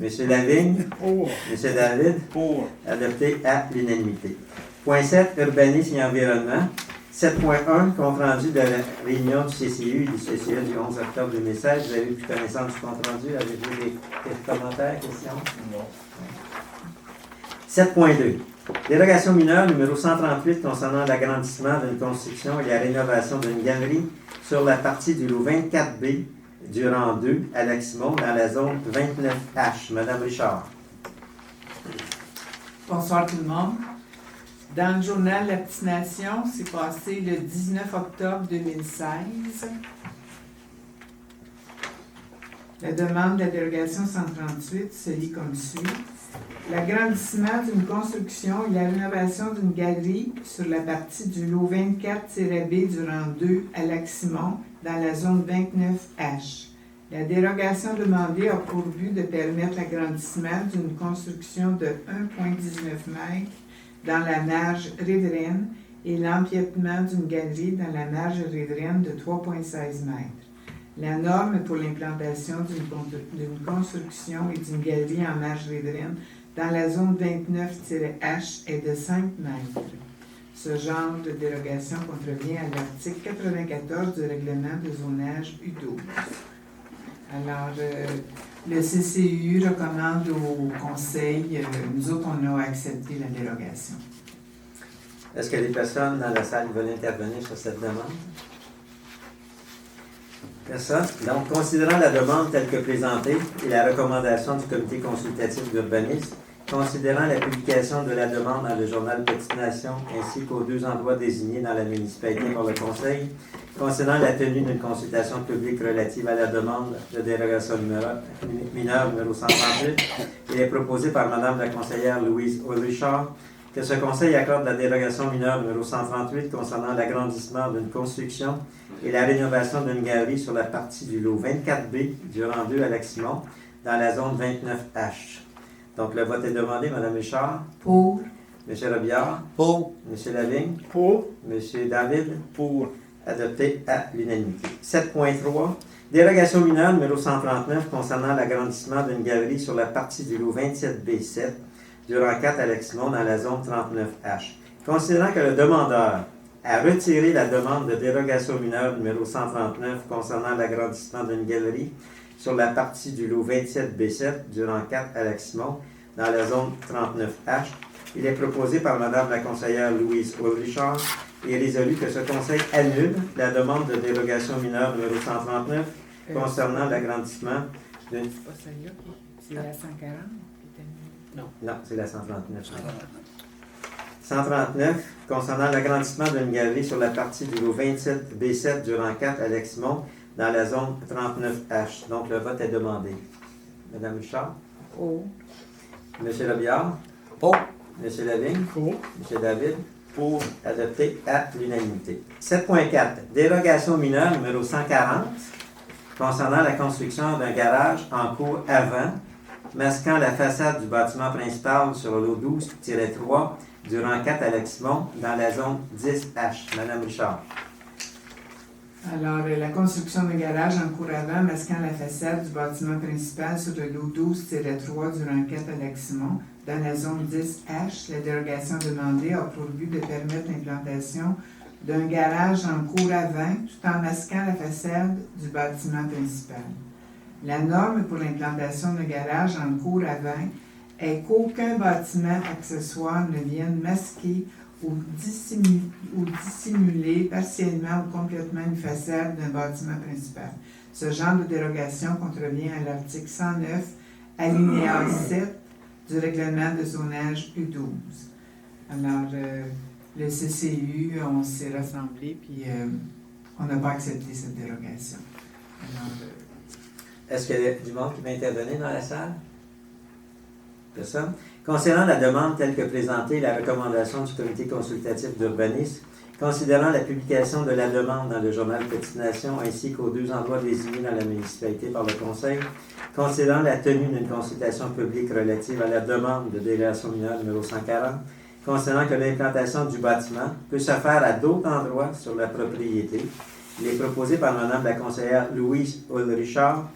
M. Lavigne?
Pour.
M. David?
Pour.
Adopté à l'unanimité. Point 7, urbanisme et environnement. 7.1, compte rendu de la réunion du CCU et du CCE du 11 octobre 2016. Vous avez pris connaissance du compte rendu. Avez-vous des commentaires, questions?
Non.
7.2. Dérogation mineure numéro 138 concernant l'agrandissement d'une construction et la rénovation d'une galerie sur la partie du lot 24B du rang 2 à Lac-Simon dans la zone 29H. Madame Richard.
Bonsoir tout le monde. Dans le journal La Petite Nation, c'est passé le 19 octobre 2016. La demande de la dérogation 138 se lit comme suit. L'agrandissement d'une construction et la rénovation d'une galerie sur la partie du lot 24-B du rang 2 à Lac-Simon dans la zone 29H. La dérogation demandée a pour but de permettre l'agrandissement d'une construction de 1,19 m dans la marge riveraine et l'empiètement d'une galerie dans la marge riveraine de 3,16 m. La norme pour l'implantation d'une construction et d'une galerie en marge riveraine dans la zone 29-H est de 5 mètres. Ce genre de dérogation contrevient à l'article 94 du règlement de zonage U12. Alors, le CCU recommande au conseil, nous autres, on a accepté la dérogation.
Est-ce que les personnes dans la salle veulent intervenir sur cette demande? Personne. Donc, considérant la demande telle que présentée et la recommandation du comité consultatif d'urbanisme, considérant la publication de la demande dans le journal Petite Nation ainsi qu'aux 2 endroits désignés dans la municipalité par le conseil, concernant la tenue d'une consultation publique relative à la demande de dérogation mineure numéro 138, il est proposé par Mme la conseillère Louise Richard que ce conseil accorde la dérogation mineure numéro 138 concernant l'agrandissement d'une construction et la rénovation d'une galerie sur la partie du lot 24B du rang 2 à Lac-Simon dans la zone 29H. Donc, le vote est demandé. Mme Richard,
Pour.
M. Robillard,
Pour.
M. Lavigne,
Pour.
M. David,
Pour.
adopté à l'unanimité. 7.3. Dérogation mineure numéro 139 concernant l'agrandissement d'une galerie sur la partie du lot 27B7 du rang 4 à Lac-Simon dans la zone 39H. Considérant que le demandeur a retiré la demande de dérogation mineure numéro 139 concernant l'agrandissement d'une galerie sur la partie du lot 27B7 du rang 4 à Lac-Simon dans la zone 39H, il est proposé par Mme la conseillère Louise Ulrichard et résolu que ce conseil annule la demande de dérogation mineure numéro 139 concernant l'agrandissement d'une...
C'est pas celle-là, c'est la 140 qui était
Non, c'est la 139. 139, concernant l'agrandissement d'une galerie sur la partie du lot 27B7 du rang 4 à Lac-Simon dans la zone 39H. Donc, le vote est demandé. Mme Richard,
Pour.
M. Robillard,
Pour.
M. Lavigne,
Pour.
M. David,
Pour.
adopté à l'unanimité. 7.4. Dérogation mineure numéro 140 concernant la construction d'un garage en cours avant, masquant la façade du bâtiment principal sur le lot 12-3 du rang 4 à Lac-Simon dans la zone 10H. Madame Richard.
Alors, la construction d'un garage en cours avant masquant la façade du bâtiment principal sur le lot 12-3 du rang 4 à Lac-Simon dans la zone 10H. La dérogation demandée a pour but de permettre l'implantation d'un garage en cour avant tout en masquant la façade du bâtiment principal. La norme pour l'implantation d'un garage en cour avant est qu'aucun bâtiment accessoire ne vienne masquer ou dissimuler partiellement ou complètement une façade d'un bâtiment principal. Ce genre de dérogation contrevient à l'article 109, alinéa 7 du règlement de zonage U12. Alors, le CCU, on s'est rassemblés, puis on n'a pas accepté cette dérogation. Alors,
Est-ce qu'il y a du monde qui va intervenir dans la salle? Personne? Concernant la demande telle que présentée, la recommandation du comité consultatif d'urbanisme, considérant la publication de la demande dans le journal Petite Nation ainsi qu'aux deux endroits désignés dans la municipalité par le Conseil, considérant la tenue d'une consultation publique relative à la demande de délégation mineure numéro 140, considérant que l'implantation du bâtiment peut se faire à d'autres endroits sur la propriété, il est proposé par Mme la conseillère Louise Ulrichard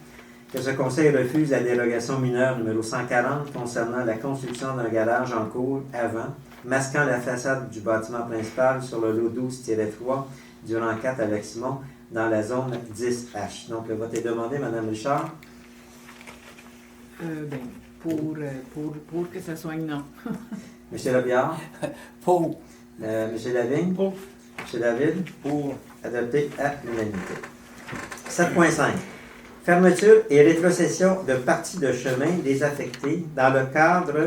que ce conseil refuse la dérogation mineure numéro 140 concernant la construction d'un garage en cours avant, masquant la façade du bâtiment principal sur le lot 12-3 du rang 4 à Lac-Simon dans la zone 10H. Donc, le vote est demandé, Mme Richard.
pour que ça soit non.
M. Robillard.
Pour.
M. Lavigne.
Pour.
M. David.
Pour.
Adopté à l'unanimité. 7.5. Fermeture et rétrocession de parties de chemin désaffectées dans le cadre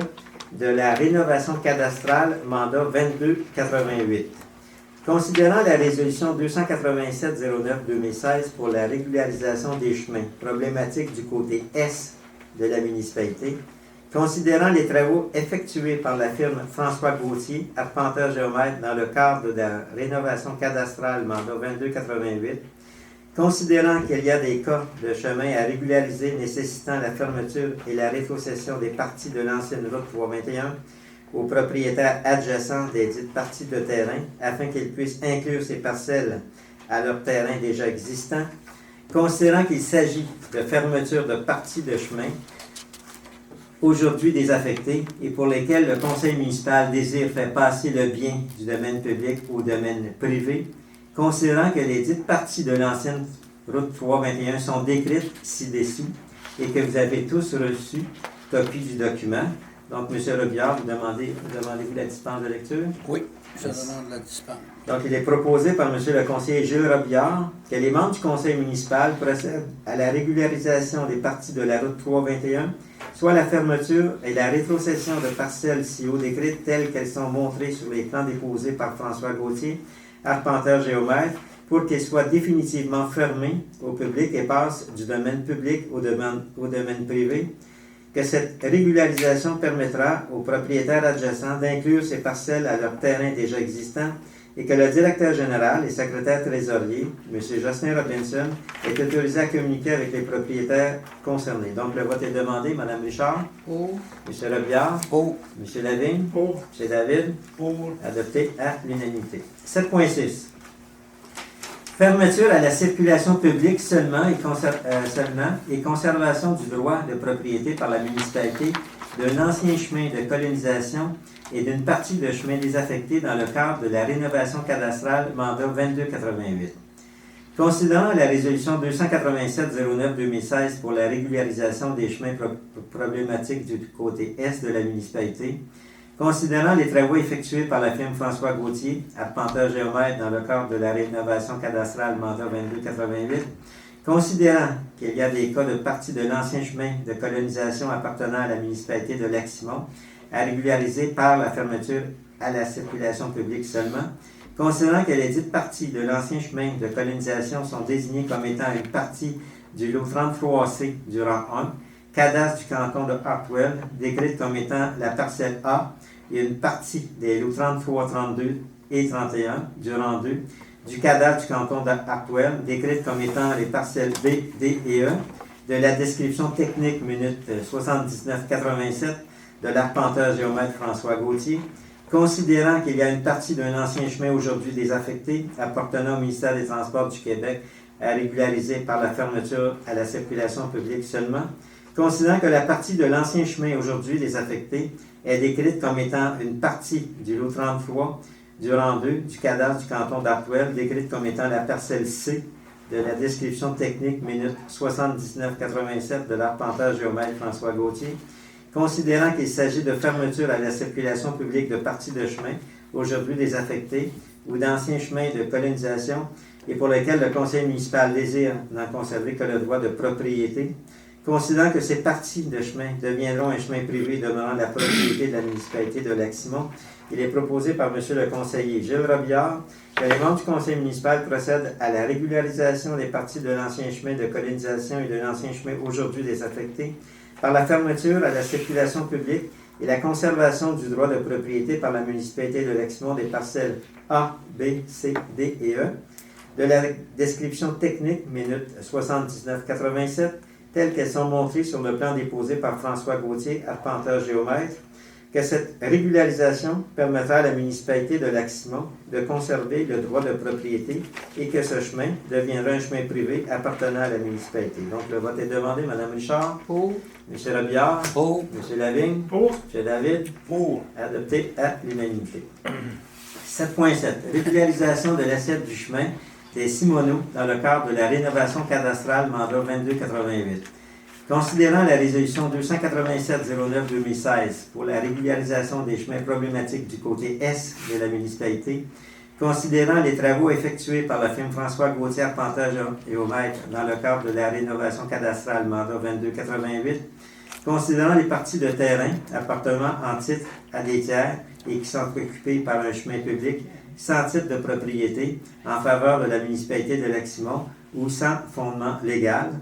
de la rénovation cadastrale mandat 2288. Considérant la résolution 287-09-2016 pour la régularisation des chemins, problématique du côté est de la municipalité, considérant les travaux effectués par la firme François Gauthier, arpenteur géomètre dans le cadre de la rénovation cadastrale mandat 2288, considérant qu'il y a des cas de chemin à régulariser nécessitant la fermeture et la rétrocession des parties de l'ancienne route 321 aux propriétaires adjacents des dites parties de terrain afin qu'ils puissent inclure ces parcelles à leur terrain déjà existant, considérant qu'il s'agit de fermeture de parties de chemin aujourd'hui désaffectées et pour lesquelles le conseil municipal désire faire passer le bien du domaine public au domaine privé, considérant que les dites parties de l'ancienne route 321 sont décrites ci-dessous et que vous avez tous reçu copie du document. Donc, M. Robillard, demandez-vous la dispense de lecture?
Oui, je demande la dispense.
Donc, il est proposé par M. le conseiller Gilles Robillard que les membres du conseil municipal procèdent à la régularisation des parties de la route 321, soit la fermeture et la rétrocession de parcelles ci-haut décrites telles qu'elles sont montrées sur les plans déposés par François Gauthier, arpenteur géomètre, pour qu'ils soient définitivement fermés au public et passent du domaine public au domaine privé, que cette régularisation permettra aux propriétaires adjacents d'inclure ces parcelles à leur terrain déjà existant et que le directeur général et secrétaire trésorier, M. Jocelyn Robinson, est autorisé à communiquer avec les propriétaires concernés. Donc, le vote est demandé. Mme Richard?
Pour.
M. Robillard?
Pour.
M. Lavigne?
Pour.
M. David?
Pour.
Adopté à l'unanimité. 7.6. Fermeture à la circulation publique seulement et conservation du droit de propriété par la municipalité d'un ancien chemin de colonisation et d'une partie de chemin désaffecté dans le cadre de la rénovation cadastrale mandat 2288. Considérant la résolution 287-09-2016 pour la régularisation des chemins problématiques du côté est de la municipalité, considérant les travaux effectués par la firme François Gauthier, arpenteur géomètre dans le cadre de la rénovation cadastrale mandat 2288, considérant qu'il y a des cas de partie de l'ancien chemin de colonisation appartenant à la municipalité de Lac-Simon à régulariser par la fermeture à la circulation publique seulement, considérant que les dites parties de l'ancien chemin de colonisation sont désignées comme étant une partie du lot 33C du rang 1, cadastre du canton de Hartwell, décrite comme étant la parcelle A, et une partie des lots 33, 32 et 31 du rang 2, du cadastre du canton de Hartwell, décrite comme étant les parcelles B, D et E, de la description technique minute 79-87 de l'arpenteur géomètre François Gauthier, considérant qu'il y a une partie d'un ancien chemin aujourd'hui désaffecté appartenant au ministère des Transports du Québec à régulariser par la fermeture à la circulation publique seulement, considérant que la partie de l'ancien chemin aujourd'hui désaffecté est décrite comme étant une partie du lot 33 du rang 2 du cadastre du canton d'Hartwell, décrite comme étant la parcelle C de la description technique minute 79-87 de l'arpenteur géomètre François Gauthier, considérant qu'il s'agit de fermeture à la circulation publique de parties de chemin aujourd'hui désaffectées ou d'anciens chemins de colonisation et pour lesquels le conseil municipal désire n'en conserver que le droit de propriété, considérant que ces parties de chemin deviendront un chemin privé demeurant la propriété de la municipalité de Lac-Simon, il est proposé par M. le conseiller Gilles Robillard que les membres du conseil municipal procèdent à la régularisation des parties de l'ancien chemin de colonisation et de l'ancien chemin aujourd'hui désaffecté par la fermeture à la circulation publique et la conservation du droit de propriété par la municipalité de Lac-Simon des parcelles A, B, C, D et E, de la description technique minute 79-87, telles qu'elles sont montrées sur le plan déposé par François Gauthier, arpenteur géomètre, que cette régularisation permettra à la municipalité de Lac-Simon de conserver le droit de propriété et que ce chemin deviendra un chemin privé appartenant à la municipalité. Donc, le vote est demandé. Mme Richard?
Pour.
M. Robillard?
Pour.
M. Lavigne?
Pour.
M. David?
Pour.
Adopté à l'unanimité. 7.7. Régularisation de l'assiette du chemin des Simoneaux dans le cadre de la rénovation cadastrale mandat 2288. Considérant la résolution 287-09-2016 pour la régularisation des chemins problématiques du côté est de la municipalité, considérant les travaux effectués par la firme François Gauthier, arpenteur géomètre dans le cadre de la rénovation cadastrale mandat 2288, considérant les parties de terrain appartenant en titre à des tiers et qui sont occupées par un chemin public sans titre de propriété en faveur de la municipalité de Lac-Simon ou sans fondement légal,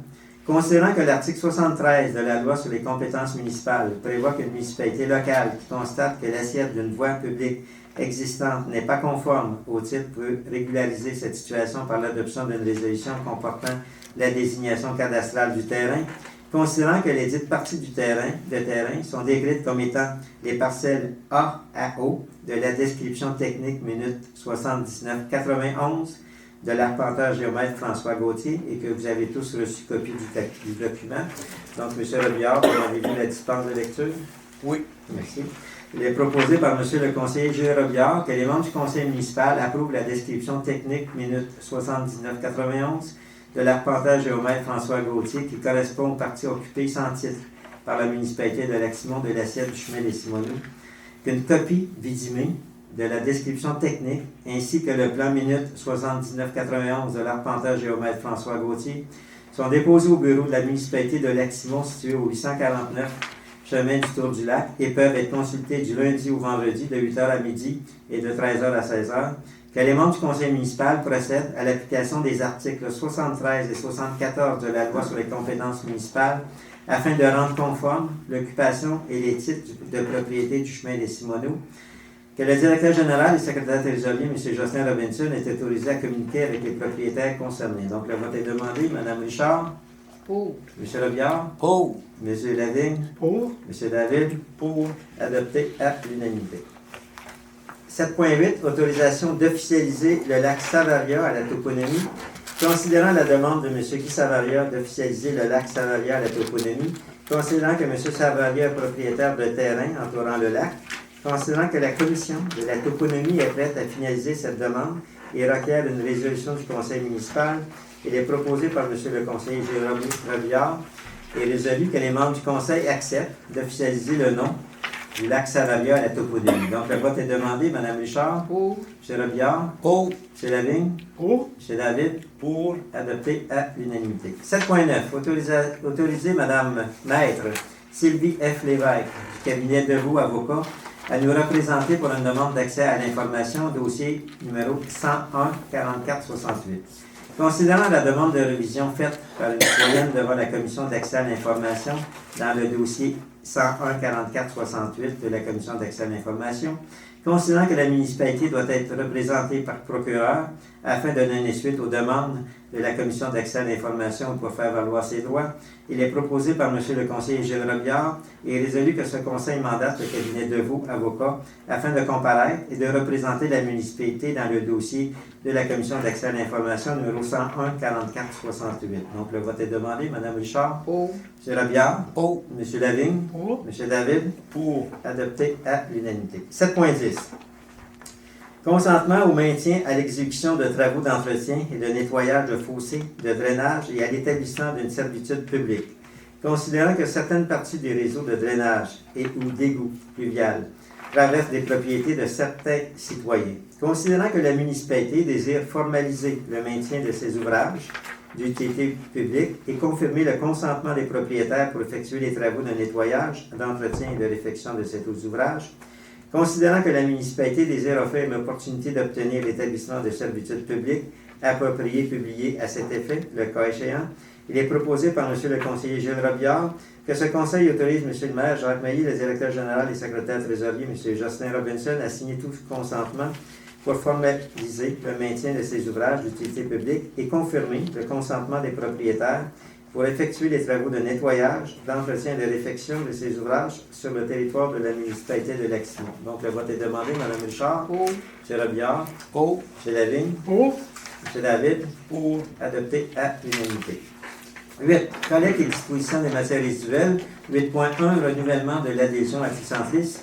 considérant que l'article 73 de la loi sur les compétences municipales prévoit qu'une municipalité locale qui constate que l'assiette d'une voie publique existante n'est pas conforme au titre peut régulariser cette situation par l'adoption d'une résolution comportant la désignation cadastrale du terrain, considérant que les dites parties de terrain sont décrites comme étant les parcelles A à O de la description technique minute 79-91 de l'arpenteur géomètre François Gauthier et que vous avez tous reçu copie du document. Donc, M. Robillard, vous avez vu la dispense de lecture?
Oui.
Merci. Il est proposé par M. le conseiller Gilles Robillard que les membres du conseil municipal approuvent la description technique minute 79-91 de l'arpenteur géomètre François Gauthier qui correspond aux parties occupées sans titre par la municipalité de Lac-Simon de l'assiette du chemin des Simoneaux, qu'une copie vidimée de la description technique ainsi que le plan minute 79-91 de l'arpenteur géomètre François Gauthier sont déposés au bureau de la municipalité de Lac-Simon situé au 849 chemin du Tour du Lac et peuvent être consultés du lundi au vendredi de 8h à midi et de 13h à 16h. Que les membres du conseil municipal procèdent à l'application des articles 73 et 74 de la loi sur les compétences municipales afin de rendre conforme l'occupation et les titres de propriété du chemin des Simoneaux. Que le directeur général et secrétaire trésorier, M. Jocelyn Robinson, est autorisé à communiquer avec les propriétaires concernés. Donc, le vote est demandé. Mme Richard?
Pour.
M. Robillard?
Pour.
M. Lavigne?
Pour.
M. David?
Pour.
Adopté à l'unanimité. 7.8. Autorisation d'officialiser le lac Savaria à la toponymie. Considérant la demande de M. Guy Savaria d'officialiser le lac Savaria à la toponymie, considérant que M. Savaria est propriétaire de terrain entourant le lac, considérant que la commission de la toponymie est prête à finaliser cette demande et requiert une résolution du conseil municipal, il est proposé par M. le conseiller Jérôme Robillard et résolu que les membres du conseil acceptent d'officialiser le nom du lac Savaria à la toponymie. Donc, le vote est demandé. Mme Richard?
Pour.
M. Robillard?
Pour.
M. Lavigne?
Pour.
M. David?
Pour.
Adopté à l'unanimité. 7.9. Autoriser Mme Maître Sylvie F. Lévesque du cabinet Debout Avocat à nous représenter pour une demande d'accès à l'information, dossier numéro 101 44 68. Considérant la demande de révision faite par une citoyenne devant la commission d'accès à l'information dans le dossier 101 44 68 de la commission d'accès à l'information, considérant que la municipalité doit être représentée par procureur afin de donner suite aux demandes de la commission d'accès à l'information pour faire valoir ses droits, il est proposé par M. le conseiller Gilles Robillard et résolu que ce conseil mandate le cabinet Deveau, avocat, afin de comparaître et de représenter la municipalité dans le dossier de la commission d'accès à l'information numéro 101 44 68. Donc, le vote est demandé. Mme Richard?
Pour.
M. Robillard?
Pour.
M. Lavigne?
Pour.
M. David?
Pour.
Adopté à l'unanimité. 7.10. Consentement au maintien à l'exécution de travaux d'entretien et de nettoyage de fossés, de drainage et à l'établissement d'une servitude publique. Considérant que certaines parties des réseaux de drainage et ou d'égouts pluvial traversent des propriétés de certains citoyens. Considérant que la municipalité désire formaliser le maintien de ces ouvrages d'utilité publique et confirmer le consentement des propriétaires pour effectuer les travaux de nettoyage, d'entretien et de réfection de ces ouvrages. Considérant que la municipalité désire offrir l'opportunité d'obtenir l'établissement de servitudes publiques appropriées publiées à cet effet, le cas échéant, il est proposé par M. le conseiller Gilles Robillard que ce conseil autorise M. le maire Jacques Mailly, le directeur général et secrétaire trésorier M. Jocelyn Robinson à signer tout consentement pour formaliser le maintien de ces ouvrages d'utilité publique et confirmer le consentement des propriétaires pour effectuer les travaux de nettoyage, d'entretien et de réfection de ces ouvrages sur le territoire de la municipalité de Leximont. Donc, le vote est demandé. Mme Richard?
Pour.
M. Robillard?
Pour.
M. Lavigne?
Pour.
M. David?
Pour.
Adopté à l'unanimité. 8. Collecte et disposition des matières résiduelles. 8.1. Renouvellement de l'adhésion à Tricentris.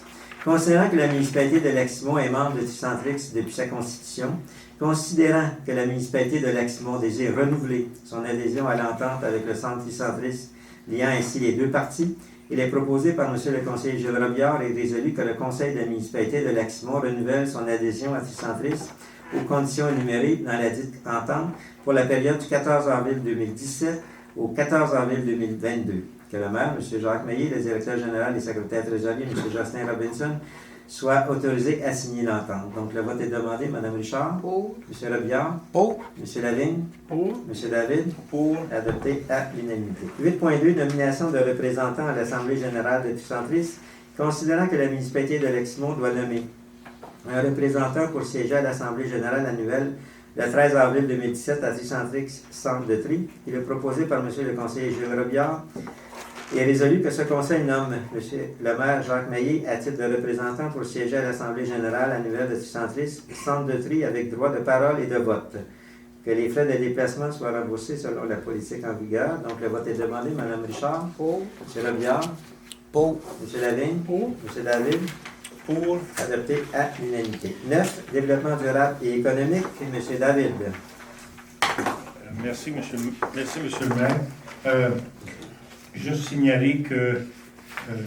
Considérant que la municipalité de Leximont est membre de Tricentris depuis sa constitution, considérant que la municipalité de Leximont désire renouveler son adhésion à l'entente avec le centre Tricentris, liant ainsi les deux parties, il est proposé par M. le conseiller Gilles Robillard et résolu que le conseil de la municipalité de Leximont renouvelle son adhésion à Tricentris aux conditions énumérées dans la dite entente pour la période du 14 avril 2017 au 14 avril 2022. Que le maire, M. Jacques Mailly, le directeur général et secrétaire trésorier, M. Jocelyn Robinson, soit autorisé à signer l'entente. Donc, le vote est demandé. Mme Richard?
Pour.
M. Robillard?
Pour.
M. Lavigne?
Pour.
M. David?
Pour.
Adopté à l'unanimité. 8.2. Nomination de représentants à l'Assemblée générale de Tricentris. Considérant que la municipalité de Leximont doit nommer un représentant pour siéger à l'Assemblée générale annuelle le 13 avril 2017 à Tricentris Centre de Tri, il est proposé par M. le conseiller Gilles Robillard et résolu que ce conseil nomme M. le maire Jacques Mailly à titre de représentant pour siéger à l'Assemblée générale annuelle de Tricentris Centre de Tri avec droit de parole et de vote. Que les frais de déplacement soient remboursés selon la politique en vigueur. Donc, le vote est demandé. Mme Richard?
Pour.
M. Robillard?
Pour.
M. Lavigne?
Pour.
M. David?
Pour.
Adopté à l'unanimité. 9. Développement durable et économique. M. David.
Merci, monsieur le maire. Juste signaler que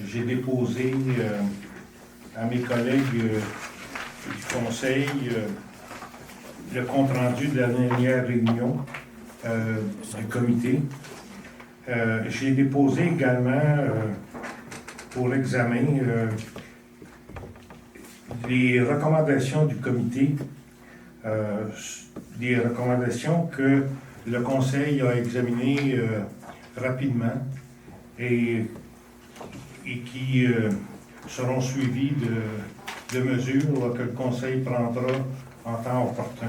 j'ai déposé à mes collègues du conseil le compte-rendu de la dernière réunion du comité. J'ai déposé également pour l'examen. Les recommandations du comité, des recommandations que le Conseil a examinées rapidement et qui seront suivies de mesures que le Conseil prendra en temps opportun.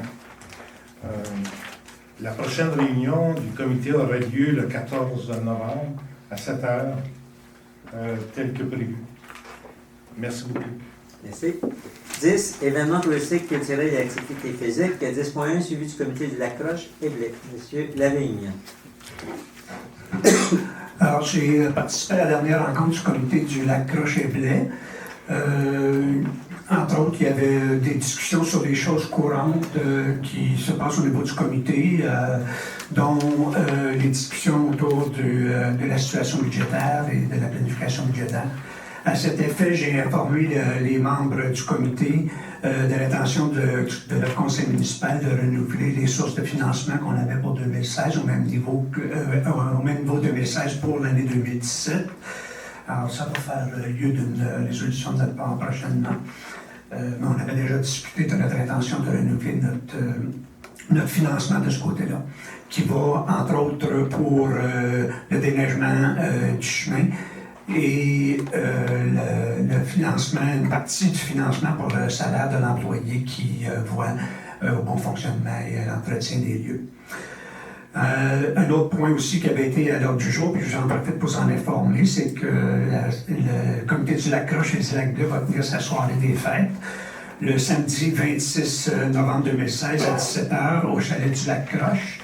La prochaine réunion du comité aura lieu le 14 novembre à 7 heures, tel que prévu. Merci beaucoup.
Merci. 10. Événements touristiques culturels et activités physiques. 10.1. Suivi du comité du Lac-Croche et Blais. Monsieur Lavigne.
Alors, j'ai participé à la dernière rencontre du comité du Lac-Croche et Blais. Entre autres, il y avait des discussions sur des choses courantes qui se passent au niveau du comité, dont les discussions autour de la situation budgétaire et de la planification budgétaire. À cet effet, j'ai informé les membres du comité de l'intention de notre conseil municipal de renouveler les sources de financement qu'on avait pour 2016 au même niveau 2016 pour l'année 2017. Alors, ça va faire lieu d'une résolution de notre part prochainement. Mais on avait déjà discuté de notre intention de renouveler notre financement de ce côté-là, qui va, entre autres, pour le déneigement du chemin et le financement, une partie du financement pour le salaire de l'employé qui voit au bon fonctionnement et à l'entretien des lieux. Un autre point aussi qui avait été à l'ordre du jour, puis j'en profite pour vous en informer, c'est que le comité du Lac-Croche et du Lac-Bleu va tenir sa soirée des fêtes le samedi 26 novembre 2016 à 17h au chalet du Lac-Croche.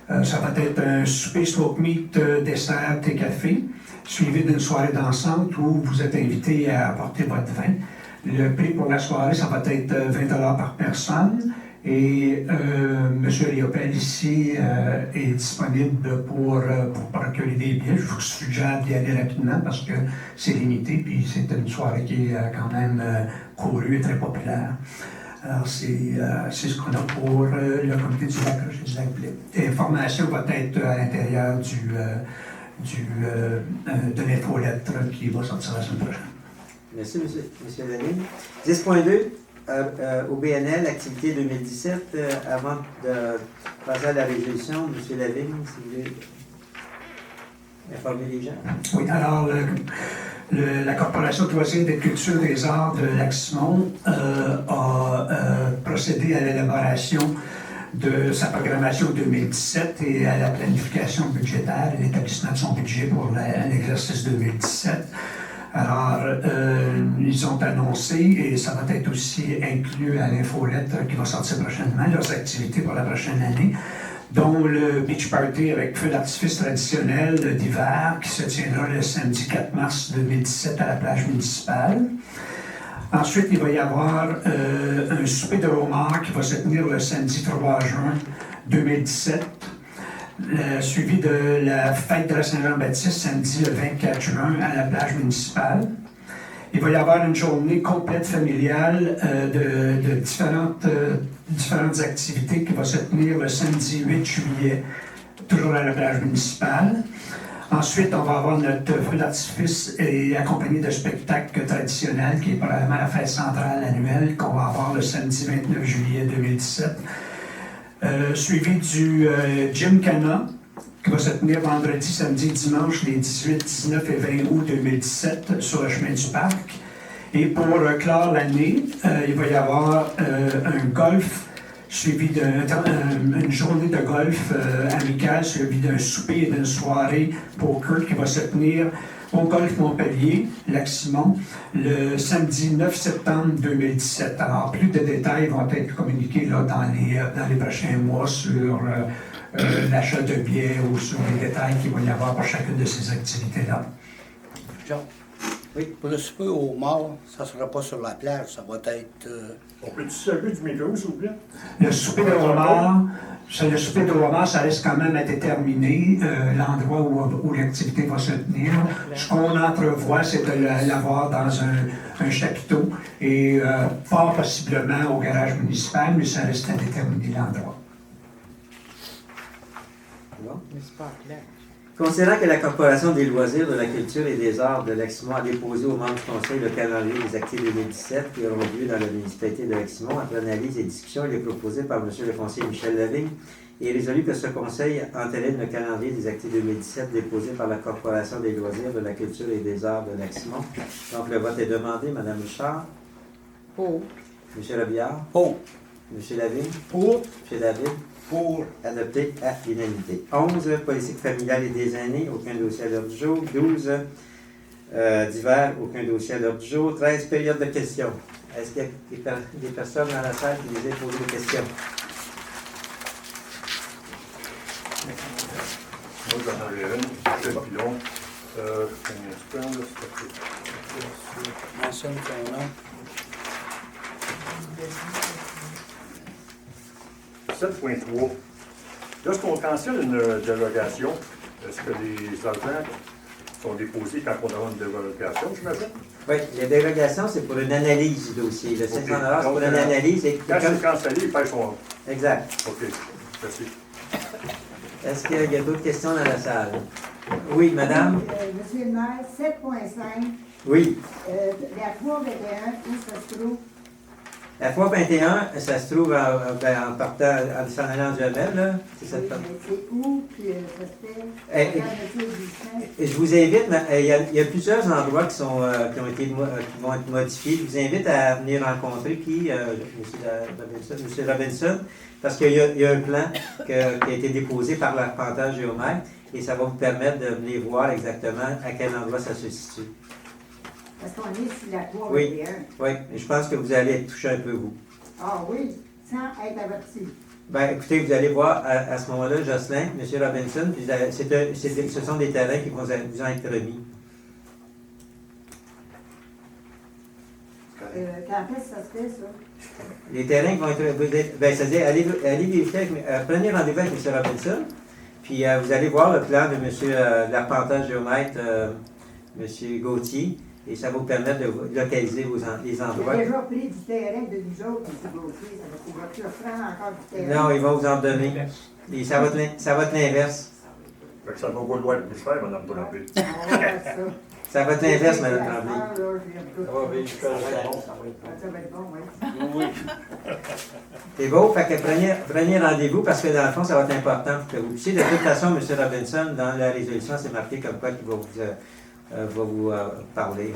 Ça va être un souper smoke meat, dessert, thé, café, suivi d'une soirée dansante où vous êtes invité à apporter votre vin. Le prix pour la soirée, ça va être 20 $ par personne. Et M. Riopel ici est disponible pour procurer des billets. Je vous suggère d'y aller rapidement parce que c'est limité, puis c'est une soirée qui est quand même courue et très populaire. Alors, c'est ce qu'on a pour le comité du Lac-Croche et du Lac-Blais. L'information va être à l'intérieur de l'infolettre qui va sortir la semaine prochaine.
Merci, monsieur Lavigne. 10.2. Au BNL, activité 2017, avant de passer à la résolution, M. Lavigne, si vous voulez informer les gens.
Oui, alors la Corporation de loisirs et de culture des arts de Lac-Simon a procédé à l'élaboration de sa programmation 2017 et à la planification budgétaire et l'établissement de son budget pour l'exercice 2017. Alors, ils ont annoncé, et ça va être aussi inclus à l'infolettre qui va sortir prochainement, leurs activités pour la prochaine année, dont le beach party avec feu d'artifice traditionnel d'hiver qui se tiendra le samedi 4 mars 2017 à la plage municipale. Ensuite, il va y avoir un souper de homard qui va se tenir le samedi 3 juin 2017. Suivi de la fête de la Saint-Jean-Baptiste, samedi le 24 juin à la plage municipale. Il va y avoir une journée complète familiale de différentes activités qui va se tenir le samedi 8 juillet, toujours à la plage municipale. Ensuite, on va avoir notre feu d'artifice et accompagné de spectacles traditionnels, qui est probablement la fête centrale annuelle qu'on va avoir le samedi 29 juillet 2017. Suivi du Gymkhana, qui va se tenir vendredi, samedi et dimanche, les 18, 19 et 20 août 2017, sur le chemin du parc. Et pour clore l'année, il va y avoir un golf, suivi d'une journée de golf amicale, suivi d'un souper et d'une soirée poker qui va se tenir au Golf Montpellier, Lac-Simon, le samedi 9 septembre 2017. Alors, plus de détails vont être communiqués là, dans les prochains mois sur l'achat de billets ou sur les détails qu'il va y avoir pour chacune de ces activités-là.
Jean, oui, pour le souper au mort, ça ne sera pas sur la plage, ça va être...
On peut-tu saluer du micro, s'il vous plaît?
Le souper de homard, ça reste quand même à déterminer l'endroit où l'activité va se tenir. Ce qu'on entrevoit, c'est de l'avoir dans un chapiteau et fort possiblement au garage municipal, mais ça reste à déterminer l'endroit.
Bon.
Mais c'est pas clair.
Considérant que la Corporation des loisirs, de la culture et des arts de Leximont a déposé aux membres du Conseil le calendrier des activités 2017 qui auront lieu dans la municipalité de Leximont, après analyse et discussion, il est proposé par M. le conseiller Michel Lavigne et résolu que ce Conseil entérine le calendrier des activités 2017 déposé par la Corporation des loisirs, de la culture et des arts de Leximont. Donc le vote est demandé. Mme Richard?
Pour.
M. Lebillard?
Pour.
M. Lavigne?
Pour.
M. David?
Pour.
Adopté à l'unanimité. 11, politique familiale et des aînés, aucun dossier à l'ordre du jour. 12, divers, aucun dossier à l'ordre du jour. 13, période de questions. Est-ce qu'il y a des personnes dans la salle qui désirent poser des questions?
Moi, j'en avais une, Michel Pilon. Un instant, là,
Mentionne ton nom.
7.3. Lorsqu'on cancelle une dérogation, est-ce que les agents sont déposés quand on demande une dérogation, j'imagine?
Oui, la dérogation, c'est pour une analyse du dossier. Le 500 $, c'est pour une analyse. Et
Quand c'est cancellé, il paye son...
Exact.
OK, merci.
Est-ce qu'il y a d'autres questions dans la salle? Oui, madame?
Monsieur le maire, 7.5,
Oui.
la 321, où ça se trouve?
La fois 21, ça se trouve en partant, en s'en allant du Hamel, là. C'est cette
Oui,
part.
mais c'est où que ça se fait?
Eh,
Dans le Monsieur Lucien?
Je vous invite, il y a plusieurs endroits qui vont être modifiés. Je vous invite à venir rencontrer M. Robinson, parce qu'il y a un plan qui a été déposé par l'arpenteur géomètre et ça va vous permettre de venir voir exactement à quel endroit ça se situe.
Parce qu'on est sur la 321.
Oui. Oui, et je pense que vous allez être touché un peu, vous.
Ah oui, sans être averti.
Ben, écoutez, vous allez voir à ce moment-là, Jocelyn, M. Robinson, puis ce sont des terrains qui vont vous être remis.
Quand est-ce que ça se fait, ça?
Les terrains qui vont être... Ben, c'est-à-dire, allez vérifier, prenez rendez-vous avec M. Robinson, puis vous allez voir le plan de M. l'arpenteur géomètre, M. Gauthier, et ça va vous permettre de localiser les
Il
endroits.
a déjà pris du terrain de nous autres, M. Gauthier. Ça va-tu reprendre encore du terrain?
Non, il va vous en donner. Et ça va être l'inverse.
Fait que ça va vouloir plus cher, Mme Tremblay.
On va voir ça.
Ça va être l'inverse, Mme Tremblay.
Ça va être bon, oui.
C'est beau, fait que prenez rendez-vous parce que dans le fond, ça va être important pour que vous puissiez. De toute façon, M. Robinson, dans la résolution, c'est marqué comme quoi qu'il va vous parler.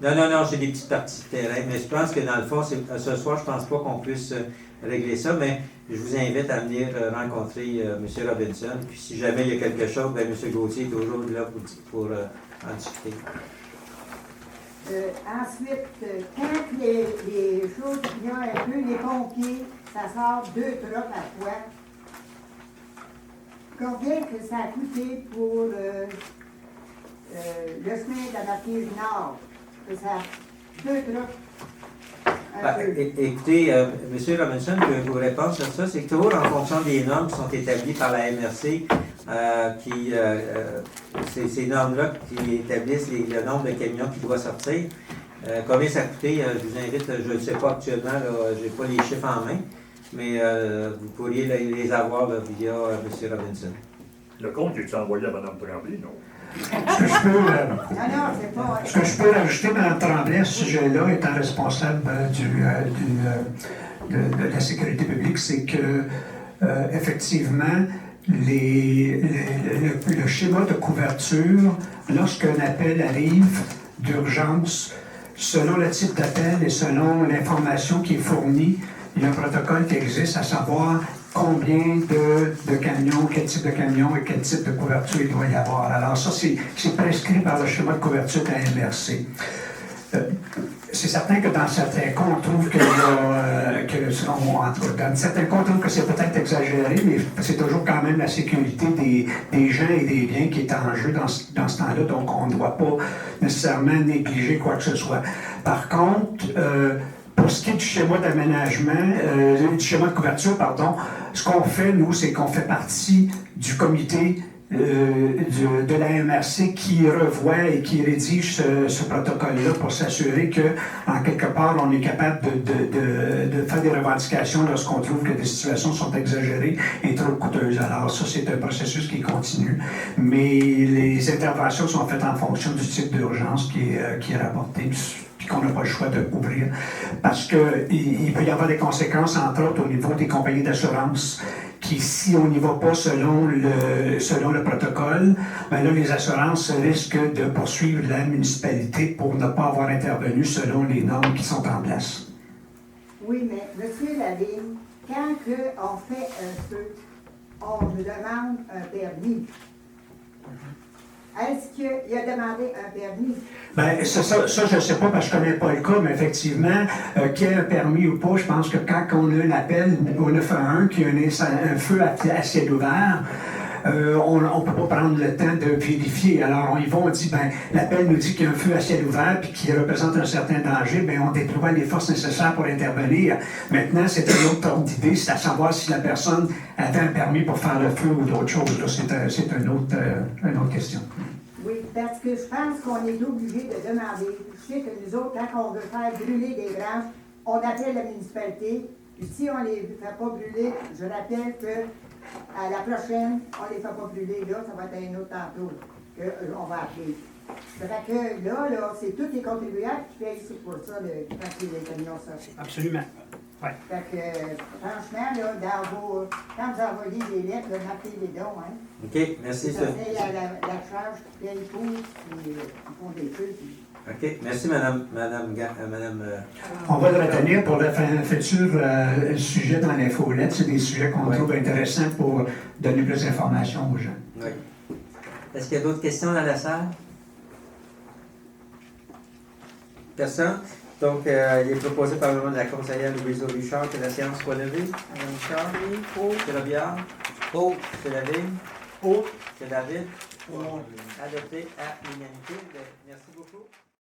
Non, c'est des petites parties de terrain, mais je pense que dans le fond, ce soir, je pense pas qu'on puisse régler ça, mais je vous invite à venir rencontrer M. Robinson. Puis si jamais il y a quelque chose, bien, M. Gauthier est toujours là pour en discuter.
Ensuite, quand les choses ignorent un peu, les pompiers, ça sort 2 trucks à fois. Combien que ça a coûté pour le chemin de la Marquise Nord? Que ça, 2 trucks.
Écoutez, M. Robinson, je vous répondre sur ça. C'est toujours en fonction des normes qui sont établies par la MRC. Ces normes-là qui établissent le nombre de camions qui doivent sortir. Combien ça a coûté, je vous invite, je ne sais pas actuellement, je n'ai pas les chiffres en main, mais vous pourriez les avoir là, via M. Robinson.
Le compte est envoyé à Mme Tremblay, non?
Ce que je peux,
Non, c'est pas.
ce que je peux rajouter, Mme Tremblay, à ce sujet-là, étant responsable de la sécurité publique, c'est que, effectivement, le schéma de couverture, lorsqu'un appel arrive d'urgence, selon le type d'appel et selon l'information qui est fournie, il y a un protocole qui existe, à savoir combien de camions, quel type de camion et quel type de couverture il doit y avoir. Alors ça, c'est prescrit par le schéma de couverture de la MRC. C'est certain que dans certains cas, on trouve que c'est peut-être exagéré, mais c'est toujours quand même la sécurité des gens et des biens qui est en jeu dans ce temps-là, donc on ne doit pas nécessairement négliger quoi que ce soit. Par contre, pour ce qui est du schéma d'aménagement, du schéma de couverture, pardon, ce qu'on fait, nous, c'est qu'on fait partie du comité de la MRC qui revoit et qui rédige ce protocole-là pour s'assurer que, en quelque part, on est capable de faire des revendications lorsqu'on trouve que des situations sont exagérées et trop coûteuses. Alors ça, c'est un processus qui continue, mais les interventions sont faites en fonction du type d'urgence qui est rapporté, puis qu'on n'a pas le choix de couvrir, parce qu'il peut y avoir des conséquences, entre autres, au niveau des compagnies d'assurance, qui, si on n'y va pas selon le protocole, ben là, les assurances risquent de poursuivre la municipalité pour ne pas avoir intervenu selon les normes qui sont en place.
Oui, mais M. Lavigne, quand on fait un feu, on nous demande un permis. Est-ce qu'il a demandé un permis?
Bien, ça je ne sais pas parce que je ne connais pas le cas, mais effectivement, qu'il y ait un permis ou pas, je pense que quand on a un appel au 911, qu'il y a un feu à ciel ouvert, on ne peut pas prendre le temps de vérifier. Alors, on y va, on dit, ben, l'appel nous dit qu'il y a un feu à ciel ouvert puis qui représente un certain danger, ben, on déploie les forces nécessaires pour intervenir. Maintenant, c'est un autre ordre d'idée, c'est à savoir si la personne avait un permis pour faire le feu ou d'autres choses. Là, c'est une autre question.
Oui, parce que je pense qu'on est obligé de demander. Je sais que nous autres, quand on veut faire brûler des branches, on appelle la municipalité. Puis si on ne les fait pas brûler, je rappelle que à la prochaine, on ne les fait pas brûler. Là, ça va être un autre tantôt qu'on va appeler. Ça fait que là, c'est tous les contribuables qui payent pour ça quand les camions sortent.
Absolument. Ouais.
Fait que, franchement, là, quand vous envoyez des lettres, marquez les dons, hein.
OK, merci,
Ça
ça.
fait la charge qui paye pour, puis ils font des feux, puis...
OK, merci, madame.
On va le retenir pour le futur sujet dans l'infolette. C'est des sujets qu'on trouve intéressants pour donner plus d'informations aux gens.
Oui. Est-ce qu'il y a d'autres questions dans la salle? Personne? Donc, il est proposé par le nom de la conseillère Louise Richard que la séance soit levée. Madame Richard? Oui. Pour. M. Robillard? Pour. M. Lavigne? Pour. M. David? Pour. Adopté à l'unanimité. Merci beaucoup.